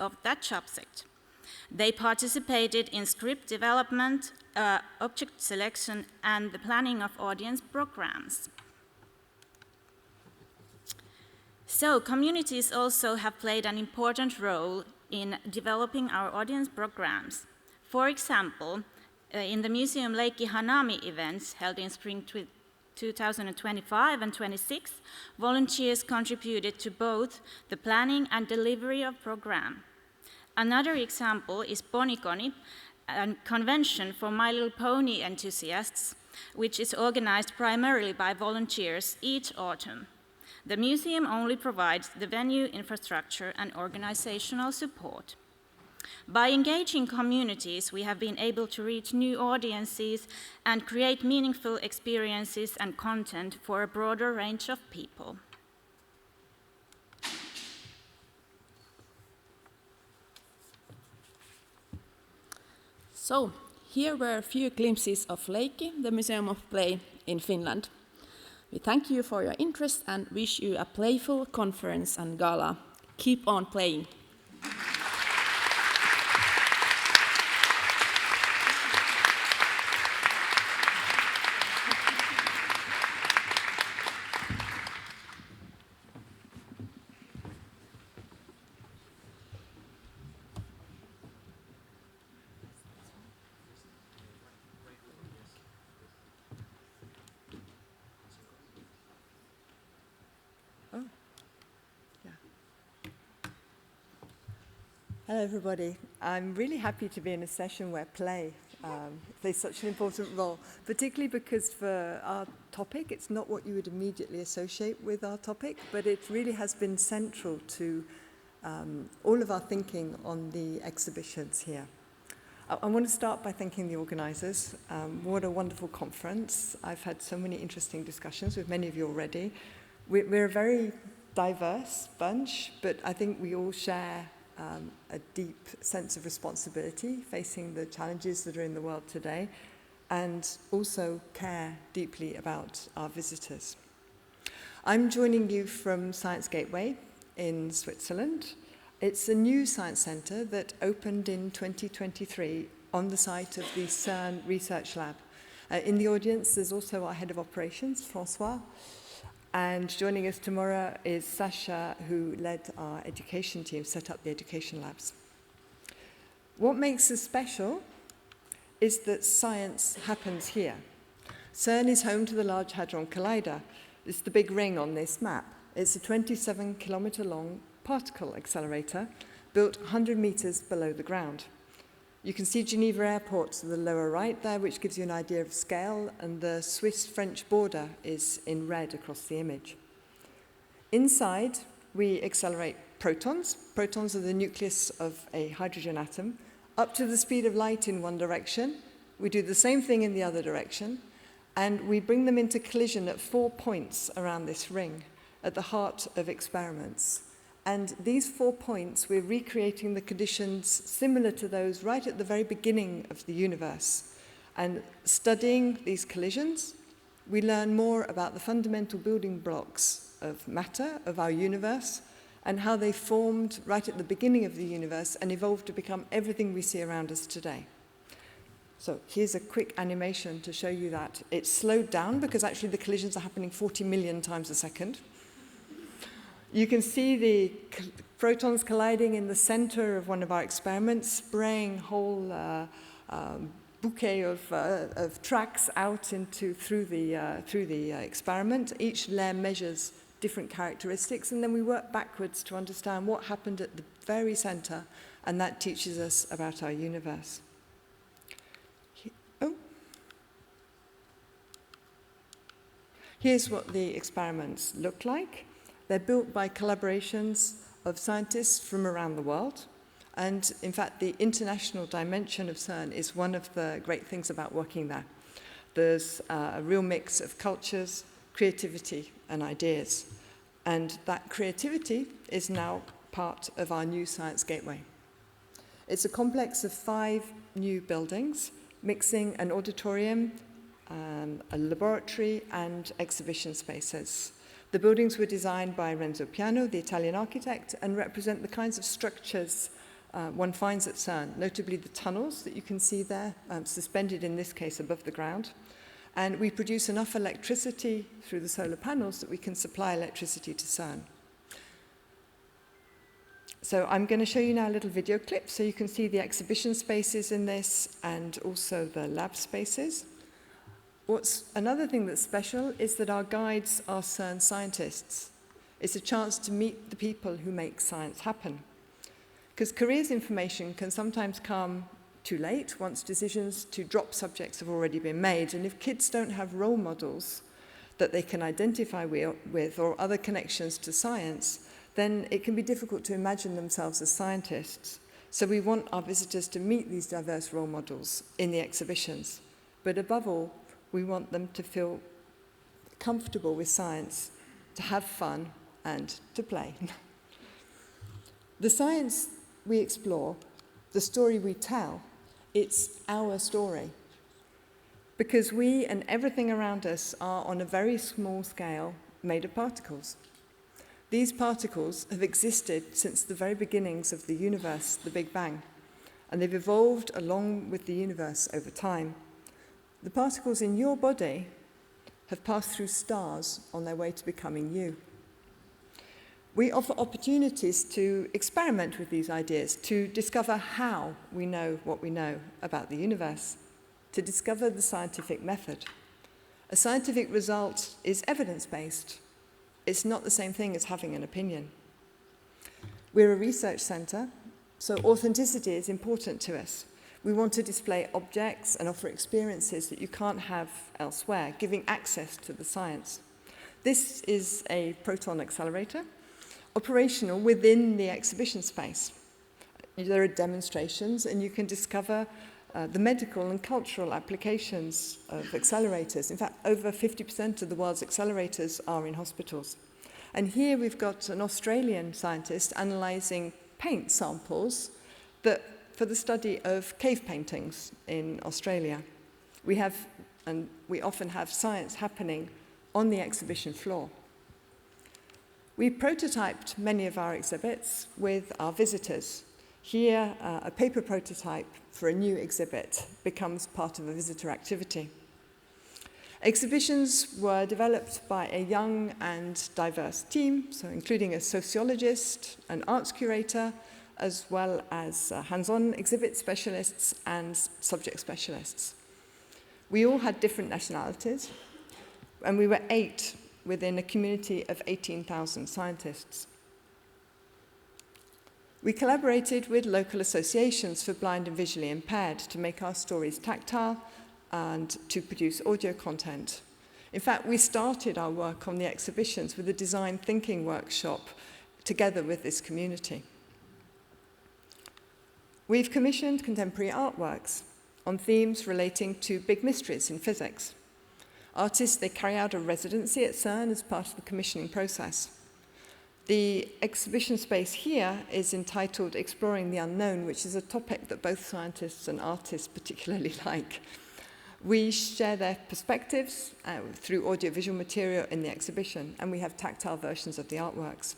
of that subject. They participated in script development, object selection, and the planning of audience programs. So, communities also have played an important role in developing our audience programs. For example, in the Museum Leikki Hanami events held in spring 2025 and 26, volunteers contributed to both the planning and delivery of program. Another example is Ponikoni, a convention for My Little Pony enthusiasts, which is organized primarily by volunteers each autumn. The museum only provides the venue, infrastructure, and organizational support. By engaging communities, we have been able to reach new audiences and create meaningful experiences and content for a broader range of people. So, here were a few glimpses of Leikki, the Museum of Play in Finland. We thank you for your interest and wish you a playful conference and gala. Keep on playing. Oh, yeah. Hello, everybody. I'm really happy to be in a session where play plays such an important role, particularly because for our topic, it's not what you would immediately associate with our topic, but it really has been central to all of our thinking on the exhibitions here. I want to start by thanking the organisers. What a wonderful conference. I've had so many interesting discussions with many of you already. We're a very diverse bunch, but I think we all share a deep sense of responsibility facing the challenges that are in the world today, and also care deeply about our visitors. I'm joining you from Science Gateway in Switzerland. It's a new science centre that opened in 2023 on the site of the CERN Research Lab. In the audience, there's also our head of operations, François. And joining us tomorrow is Sasha, who led our education team, set up the education labs. What makes us special is that science happens here. CERN is home to the Large Hadron Collider. It's the big ring on this map. It's a 27-kilometre-long particle accelerator built 100 metres below the ground. You can see Geneva Airport to the lower right there, which gives you an idea of scale, and the Swiss-French border is in red across the image. Inside, we accelerate protons. Protons are the nucleus of a hydrogen atom, up to the speed of light in one direction. We do the same thing in the other direction, and we bring them into collision at 4 points around this ring, at the heart of experiments. And these 4 points, we're recreating the conditions similar to those right at the very beginning of the universe. And studying these collisions, we learn more about the fundamental building blocks of matter, of our universe, and how they formed right at the beginning of the universe and evolved to become everything we see around us today. So here's a quick animation to show you that. It's slowed down because actually the collisions are happening 40 million times a second. You can see the protons colliding in the center of one of our experiments, spraying whole bouquet of tracks out through the experiment. Each layer measures different characteristics, and then we work backwards to understand what happened at the very center, and that teaches us about our universe. Here's what the experiments look like. They're built by collaborations of scientists from around the world. And in fact, the international dimension of CERN is one of the great things about working there. There's a real mix of cultures, creativity, and ideas. And that creativity is now part of our new Science Gateway. It's a complex of 5 new buildings, mixing an auditorium, a laboratory, and exhibition spaces. The buildings were designed by Renzo Piano, the Italian architect, and represent the kinds of structures one finds at CERN, notably the tunnels that you can see there, suspended in this case above the ground. And we produce enough electricity through the solar panels that we can supply electricity to CERN. So I'm going to show you now a little video clip so you can see the exhibition spaces in this and also the lab spaces. Another thing that's special is that our guides are CERN scientists. It's a chance to meet the people who make science happen. Because careers information can sometimes come too late, once decisions to drop subjects have already been made. And if kids don't have role models that they can identify with or other connections to science, then it can be difficult to imagine themselves as scientists. So we want our visitors to meet these diverse role models in the exhibitions. But above all, we want them to feel comfortable with science, to have fun, and to play. The science we explore, the story we tell, it's our story. Because we and everything around us are on a very small scale made of particles. These particles have existed since the very beginnings of the universe, the Big Bang, and they've evolved along with the universe over time. The particles in your body have passed through stars on their way to becoming you. We offer opportunities to experiment with these ideas, to discover how we know what we know about the universe, to discover the scientific method. A scientific result is evidence-based. it's not the same thing as having an opinion. We're a research centre, so authenticity is important to us. We want to display objects and offer experiences that you can't have elsewhere, giving access to the science. This is a proton accelerator, operational within the exhibition space. There are demonstrations, and you can discover the medical and cultural applications of accelerators. In fact, over 50% of the world's accelerators are in hospitals. And here we've got an Australian scientist analysing paint samples for the study of cave paintings in Australia. We often have science happening on the exhibition floor. We prototyped many of our exhibits with our visitors. Here, a paper prototype for a new exhibit becomes part of a visitor activity. Exhibitions were developed by a young and diverse team, so including a sociologist, an arts curator, as well as hands-on exhibit specialists and subject specialists. We all had different nationalities, and we were 8 within a community of 18,000 scientists. We collaborated with local associations for blind and visually impaired to make our stories tactile and to produce audio content. In fact, we started our work on the exhibitions with a design thinking workshop together with this community. We've commissioned contemporary artworks on themes relating to big mysteries in physics. Artists, they carry out a residency at CERN as part of the commissioning process. The exhibition space here is entitled Exploring the Unknown, which is a topic that both scientists and artists particularly like. We share their perspectives through audiovisual material in the exhibition, and we have tactile versions of the artworks.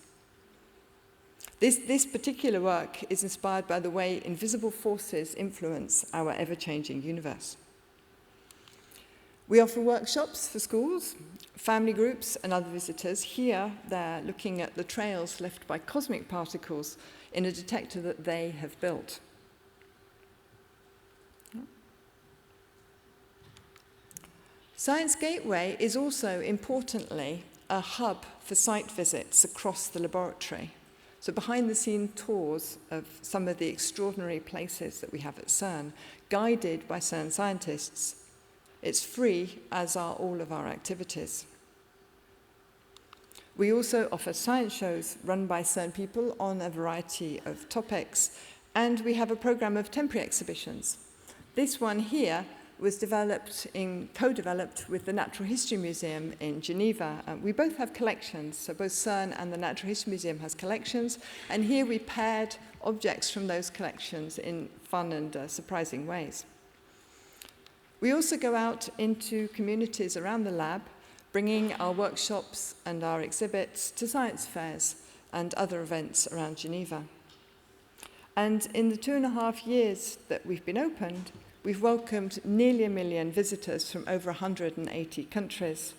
This particular work is inspired by the way invisible forces influence our ever-changing universe. We offer workshops for schools, family groups, and other visitors. Here, they're looking at the trails left by cosmic particles in a detector that they have built. Science Gateway is also, importantly, a hub for site visits across the laboratory. So behind-the-scene tours of some of the extraordinary places that we have at CERN, guided by CERN scientists. It's free, as are all of our activities. We also offer science shows run by CERN people on a variety of topics, and we have a program of temporary exhibitions. This one here was co-developed with the Natural History Museum in Geneva. We both have collections, so both CERN and the Natural History Museum has collections, and here we paired objects from those collections in fun and surprising ways. We also go out into communities around the lab, bringing our workshops and our exhibits to science fairs and other events around Geneva. And in the 2.5 years that we've been opened, we've welcomed nearly 1 million visitors from over 180 countries.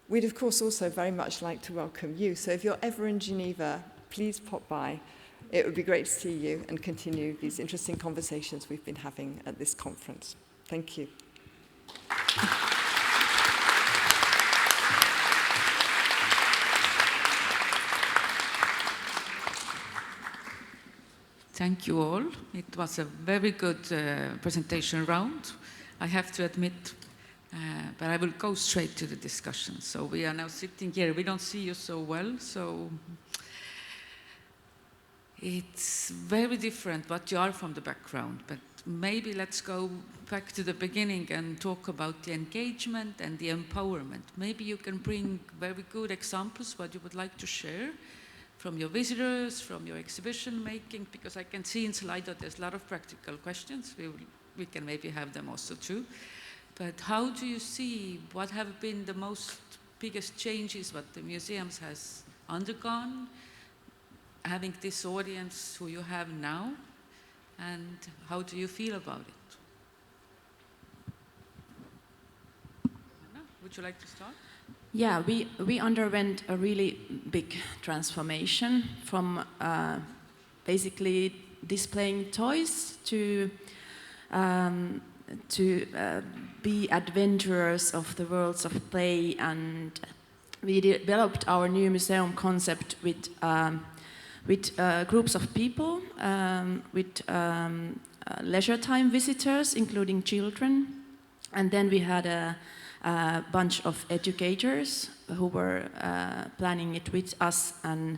We'd, of course, also very much like to welcome you. So if you're ever in Geneva, please pop by. It would be great to see you and continue these interesting conversations we've been having at this conference. Thank you. Thank you all. It was a very good presentation round, I have to admit, but I will go straight to the discussion. So we are now sitting here. We don't see you so well, so it's very different what you are from the background, but maybe let's go back to the beginning and talk about the engagement and the empowerment. Maybe you can bring very good examples, what you would like to share from your visitors, from your exhibition making, because I can see in Slido there's a lot of practical questions. We can maybe have them also too. But how do you see what have been the biggest changes what the museums has undergone, having this audience who you have now, and how do you feel about it? Anna, would you like to start? Yeah, we underwent a really big transformation from basically displaying toys to be adventurers of the worlds of play and we developed our new museum concept with groups of people, with leisure time visitors, including children. And then we had a bunch of educators who were planning it with us, and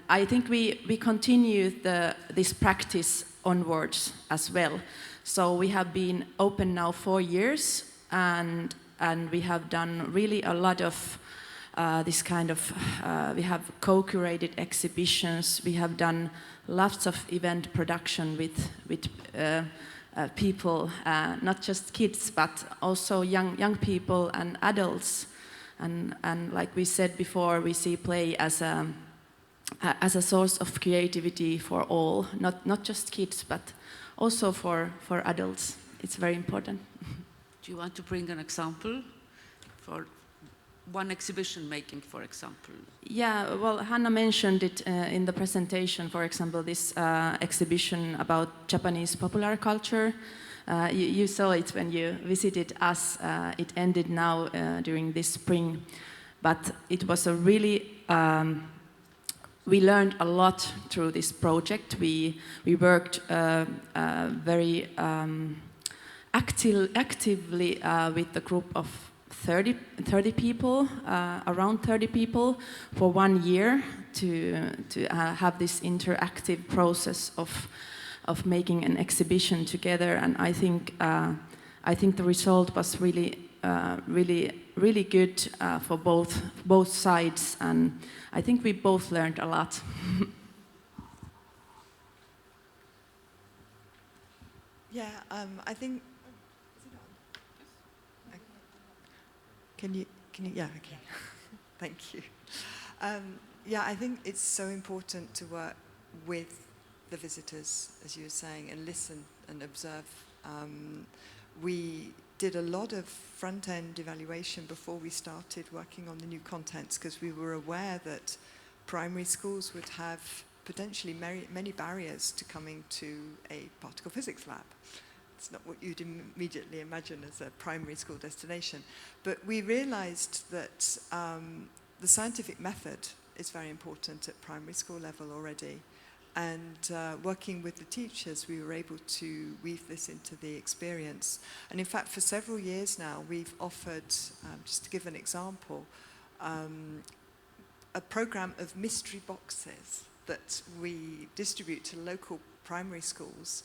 I think we continued this practice onwards as well. So we have been open now 4 years, and we have done really a lot of this kind of, we have co-curated exhibitions, we have done lots of event production with people, not just kids, but also young people and adults. And like we said before, we see play as a source of creativity for all, not just kids, but also for adults. It's very important. Do you want to bring an example for one exhibition making, for example? Yeah, well, Hanna mentioned it in the presentation, for example, this exhibition about Japanese popular culture. You saw it when you visited us. It ended now during this spring, but it was a really, we learned a lot through this project. We worked very actively with a group of 30 people, around 30 people, for 1 year to have this interactive process of making an exhibition together. And I think the result was really good for both sides, and I think we both learned a lot. Yeah, I think. Can you, yeah, okay. Thank you. Yeah, I think it's so important to work with the visitors, as you were saying, and listen and observe. We did a lot of front-end evaluation before we started working on the new contents, because we were aware that primary schools would have potentially many barriers to coming to a particle physics lab. It's not what you'd immediately imagine as a primary school destination. But we realized that the scientific method is very important at primary school level already. And working with the teachers, we were able to weave this into the experience. And in fact, for several years now, we've offered, just to give an example, a program of mystery boxes that we distribute to local primary schools,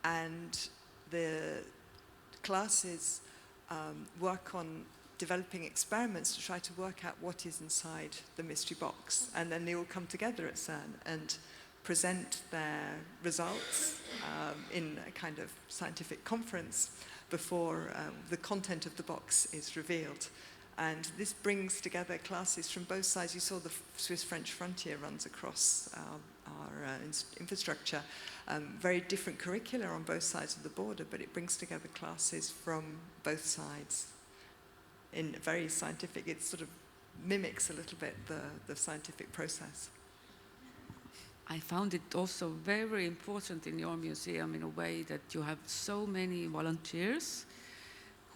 and the classes work on developing experiments to try to work out what is inside the mystery box. And then they all come together at CERN and present their results in a kind of scientific conference before the content of the box is revealed. And this brings together classes from both sides. You saw the Swiss-French frontier runs across our infrastructure. Very different curricula on both sides of the border, but it brings together classes from both sides in very scientific. It sort of mimics a little bit the scientific process. I found it also very important in your museum in a way that you have so many volunteers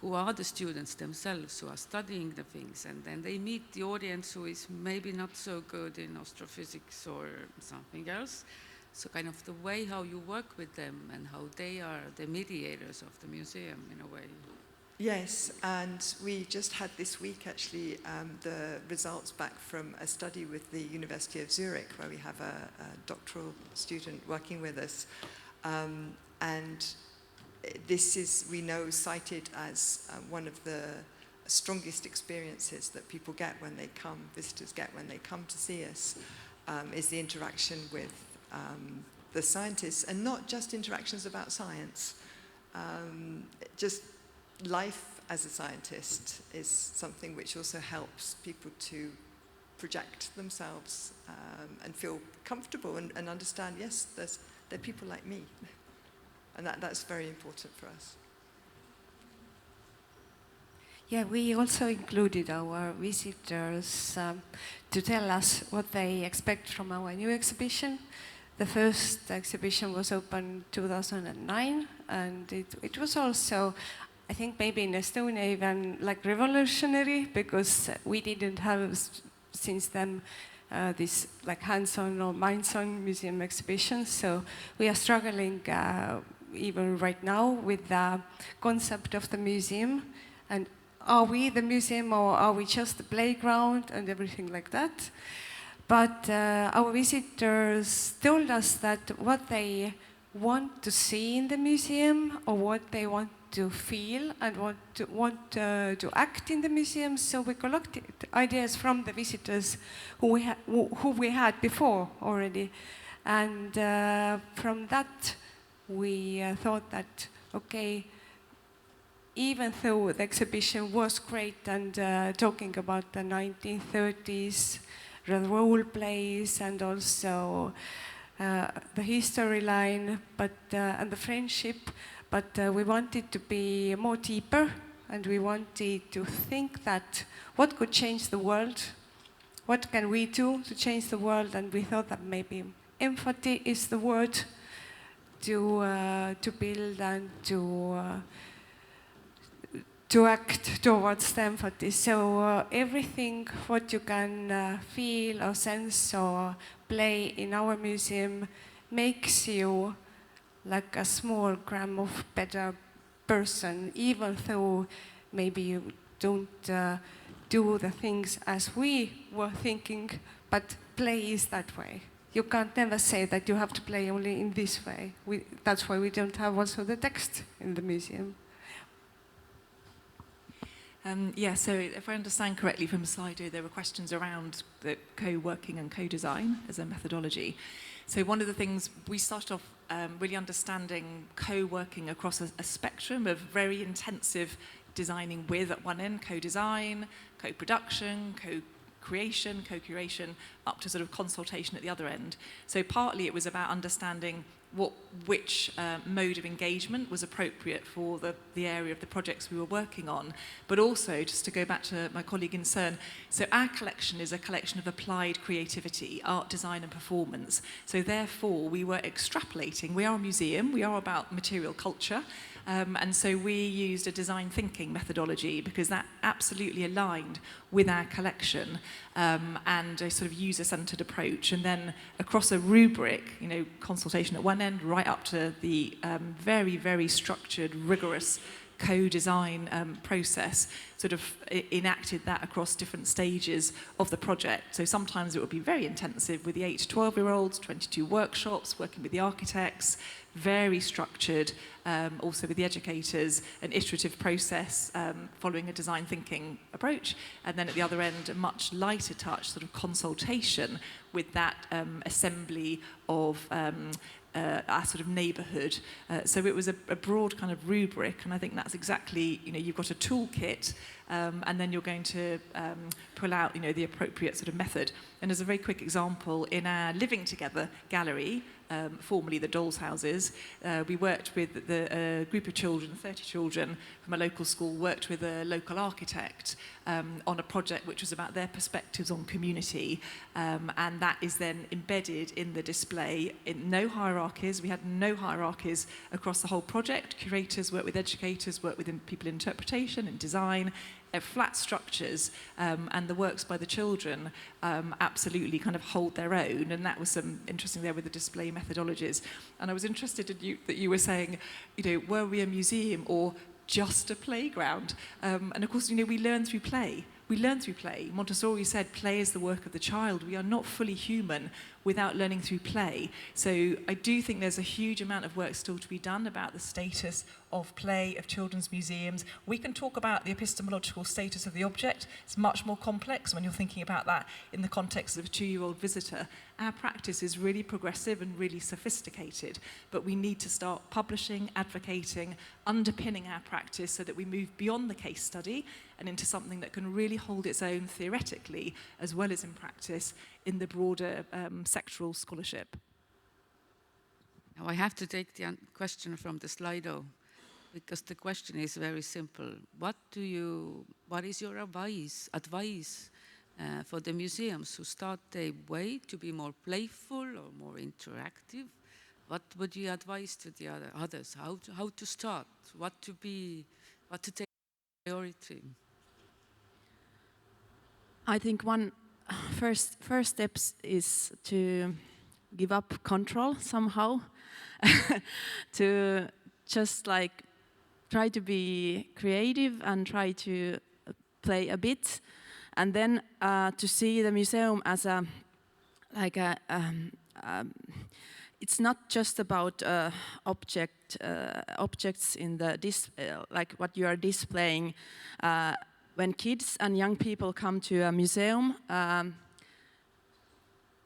who are the students themselves, who are studying the things, and then they meet the audience who is maybe not so good in astrophysics or something else. So kind of the way how you work with them and how they are the mediators of the museum in a way. Yes, and we just had this week actually the results back from a study with the University of Zurich, where we have a doctoral student working with us. And this is, we know, cited as one of the strongest experiences that people get when they come, visitors get when they come to see us, is the interaction with the scientists, and not just interactions about science. Just life as a scientist is something which also helps people to project themselves and feel comfortable and understand, yes, there are people like me. And that's very important for us. Yeah, we also included our visitors to tell us what they expect from our new exhibition. The first exhibition was opened 2009, and it was also I think maybe in Estonia even like revolutionary, because we didn't have since then this like hands-on or minds-on museum exhibitions. So we are struggling even right now with the concept of the museum. And are we the museum or are we just the playground and everything like that? But our visitors told us that what they want to see in the museum or what they want to feel and want to act in the museum. So we collected ideas from the visitors who we had before already. And from that, we thought that, okay, even though the exhibition was great and talking about the 1930s, the role plays and also the history line, and the friendship, but we wanted to be more deeper, and we wanted to think that what could change the world, what can we do to change the world, and we thought that maybe empathy is the word to build and to act towards the empathy. So everything what you can feel or sense or play in our museum makes you like a small gram of better person, even though maybe you don't do the things as we were thinking, but play is that way. You can't never say that you have to play only in this way. That's why we don't have also the text in the museum. Yeah, so if I understand correctly from Slido, there were questions around the co-working and co-design as a methodology. So one of the things, we started off really understanding co-working across a spectrum of very intensive designing with at one end, co-design, co-production, co-creation, co-curation, up to sort of consultation at the other end. So partly it was about understanding which mode of engagement was appropriate for the area of the projects we were working on. But also, just to go back to my colleague in CERN, so our collection is a collection of applied creativity, art, design and performance. So therefore, we were extrapolating. We are a museum, we are about material culture, and so we used a design thinking methodology because that absolutely aligned with our collection and a sort of user-centered approach. And then across a rubric, consultation at one end, right up to the very, very structured, rigorous co-design process, sort of enacted that across different stages of the project. So sometimes it would be very intensive with the 8 to 12-year-olds, 22 workshops, working with the architects, very structured, also with the educators, an iterative process following a design thinking approach. And then at the other end, a much lighter touch, sort of consultation with that assembly of our sort of neighbourhood. So it was a broad kind of rubric, and I think that's exactly, you've got a toolkit, and then you're going to pull out, the appropriate sort of method. And as a very quick example, in our Living Together gallery, formerly the Dolls Houses, we worked with a group of children, 30 children from a local school, worked with a local architect on a project which was about their perspectives on community, and that is then embedded in the display in no hierarchies. We had no hierarchies across the whole project. Curators work with educators, work with people in interpretation and design, flat structures, and the works by the children absolutely kind of hold their own, and that was some interesting there with the display methodologies. And I was interested in that you were saying, were we a museum or just a playground? And of course, we learn through play. We learn through play. Montessori said play is the work of the child. We are not fully human without learning through play. So I do think there's a huge amount of work still to be done about the status of play, of children's museums. We can talk about the epistemological status of the object. It's much more complex when you're thinking about that in the context of a 2-year-old visitor. Our practice is really progressive and really sophisticated, but we need to start publishing, advocating, underpinning our practice so that we move beyond the case study and into something that can really hold its own theoretically as well as in practice in the broader sectoral scholarship. Now I have to take the question from the Slido, because the question is very simple. What is your advice for the museums who start their way to be more playful or more interactive? What would you advise to the others? How to start? What what to take priority? I think one first steps is to give up control somehow, to just like try to be creative and try to play a bit, and then to see the museum as a it's not just about objects in the like what you are displaying. When kids and young people come to a museum,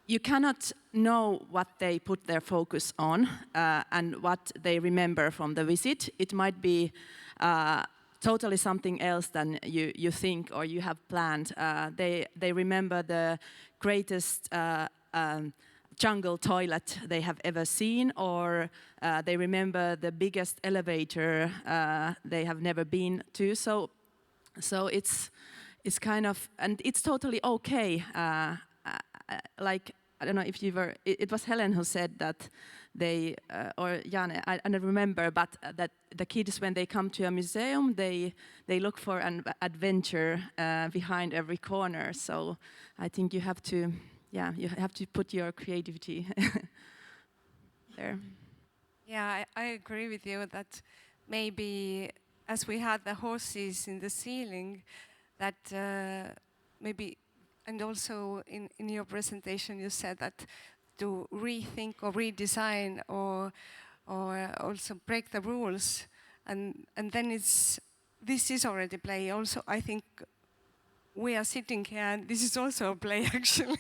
you cannot know what they put their focus on and what they remember from the visit. It might be totally something else than you think or you have planned. They remember the greatest jungle toilet they have ever seen, or they remember the biggest elevator they have never been to. So it's kind of, and it's totally okay. Like, I don't know if you were, it was Helen who said that they, or Jane, I don't remember, but that the kids, when they come to a museum, they look for an adventure behind every corner. So I think you have to, you have to put your creativity there. Yeah, I agree with you that maybe as we had the horses in the ceiling, that maybe, and also in your presentation you said that to rethink or redesign or also break the rules, and then this is already play. Also, I think we are sitting here, and this is also a play, actually.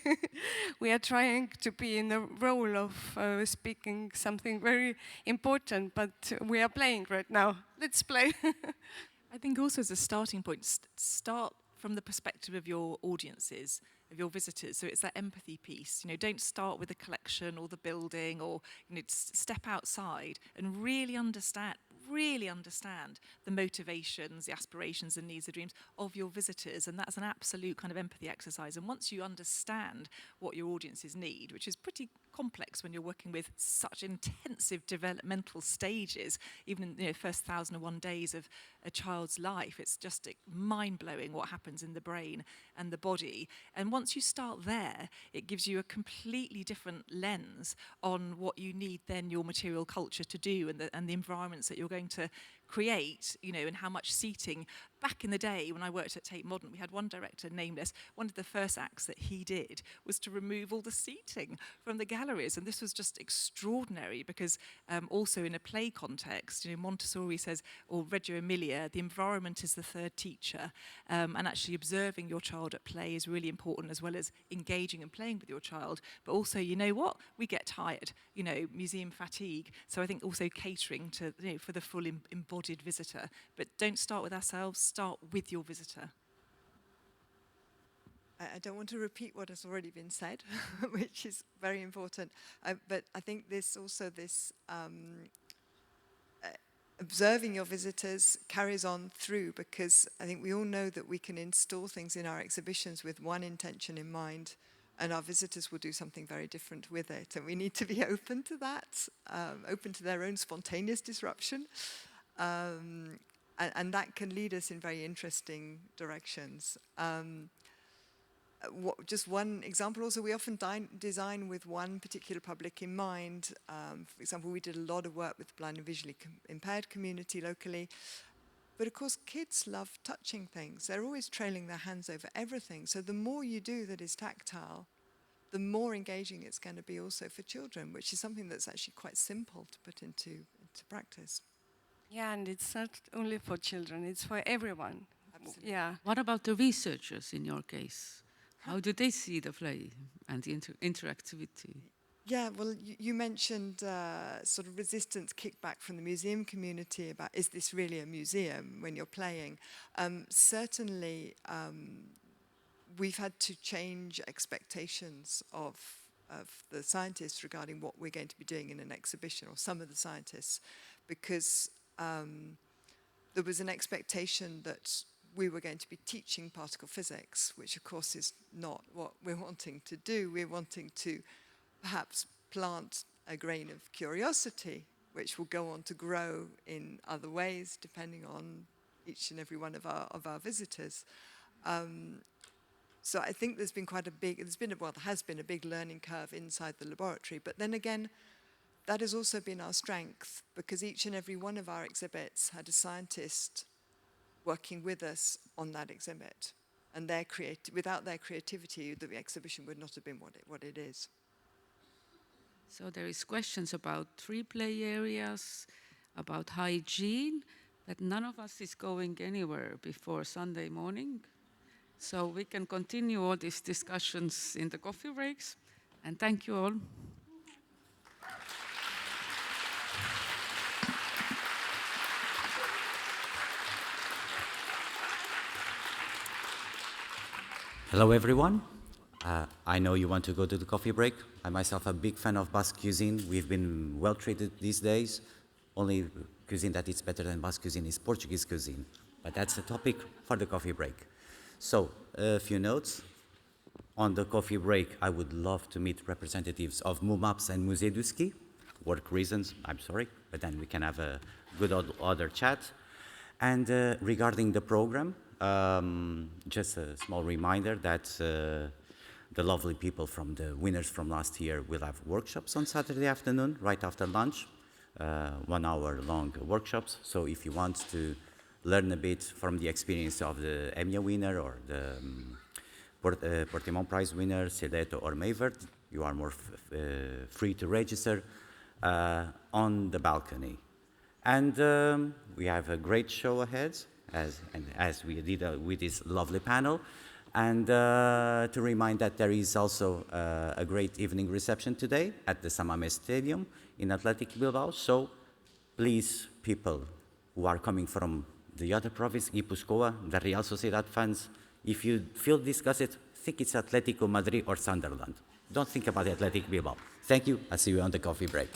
We are trying to be in the role of speaking something very important, but we are playing right now. Let's play. I think also as a starting point, start from the perspective of your audiences, of your visitors. So it's that empathy piece. You know, don't start with the collection or the building, or step outside and really understand the motivations, the aspirations and needs, the dreams of your visitors. And that's an absolute kind of empathy exercise. And once you understand what your audiences need, which is pretty complex when you're working with such intensive developmental stages, even in the first 1,001 days of a child's life, it's just mind-blowing what happens in the brain and the body. And once you start there, it gives you a completely different lens on what you need then your material culture to do, and the environments that you're going to create, you know, and how much seating. Back in the day when I worked at Tate Modern, we had one director, Nameless. One of the first acts that he did was to remove all the seating from the galleries, and this was just extraordinary because also in a play context, you know, Montessori says, or Reggio Emilia, the environment is the third teacher, and actually observing your child at play is really important, as well as engaging and playing with your child. But also, you know what, we get tired, you know, museum fatigue. So I think also catering to, you know, for the full embodied visitor. But don't start with ourselves, start with your visitor. I don't want to repeat what has already been said, which is very important. But I think this observing your visitors carries on through, because I think we all know that we can install things in our exhibitions with one intention in mind, and our visitors will do something very different with it. And we need to be open to that, open to their own spontaneous disruption. And that can lead us in very interesting directions. Just one example also, we often design with one particular public in mind. For example, we did a lot of work with the blind and visually impaired community locally. But of course, kids love touching things. They're always trailing their hands over everything. So the more you do that is tactile, the more engaging it's going to be also for children, which is something that's actually quite simple to put into practice. Yeah, and it's not only for children, it's for everyone. Absolutely. Yeah. What about the researchers in your case? How do they see the play and the interactivity? Yeah, well, you mentioned sort of resistance kickback from the museum community about, is this really a museum when you're playing? Certainly, we've had to change expectations of the scientists regarding what we're going to be doing in an exhibition, or some of the scientists, because there was an expectation that we were going to be teaching particle physics, which of course is not what we're wanting to do. We're wanting to perhaps plant a grain of curiosity, which will go on to grow in other ways, depending on, each and every one of our visitors. So I think there's been there has been a big learning curve inside the laboratory, but then again, that has also been our strength, because each and every one of our exhibits had a scientist working with us on that exhibit. And without their creativity, the exhibition would not have been what it is. So there is questions about tree play areas, about hygiene, but none of us is going anywhere before Sunday morning. So we can continue all these discussions in the coffee breaks. And thank you all. Hello, everyone. I know you want to go to the coffee break. I myself am a big fan of Basque cuisine. We've been well treated these days. Only cuisine that is better than Basque cuisine is Portuguese cuisine. But that's a topic for the coffee break. So, a few notes. On the coffee break, I would love to meet representatives of MUMAPS and Musée du Ski. Work reasons, I'm sorry, but then we can have a good other chat. And regarding the program, just a small reminder that the lovely people from the winners from last year will have workshops on Saturday afternoon, right after lunch, 1 hour long workshops. So if you want to learn a bit from the experience of the EMYA winner or the Portimão Prize winner, Cedeto or Mayvert, you are more free to register on the balcony. And we have a great show ahead, as we did with this lovely panel. And to remind that there is also a great evening reception today at the Samame Stadium in Athletic Bilbao. So please, people who are coming from the other province, Gipuzkoa, the Real Sociedad fans, if you feel disgusted, think it's Atletico Madrid or Sunderland. Don't think about Athletic Bilbao. Thank you. I'll see you on the coffee break.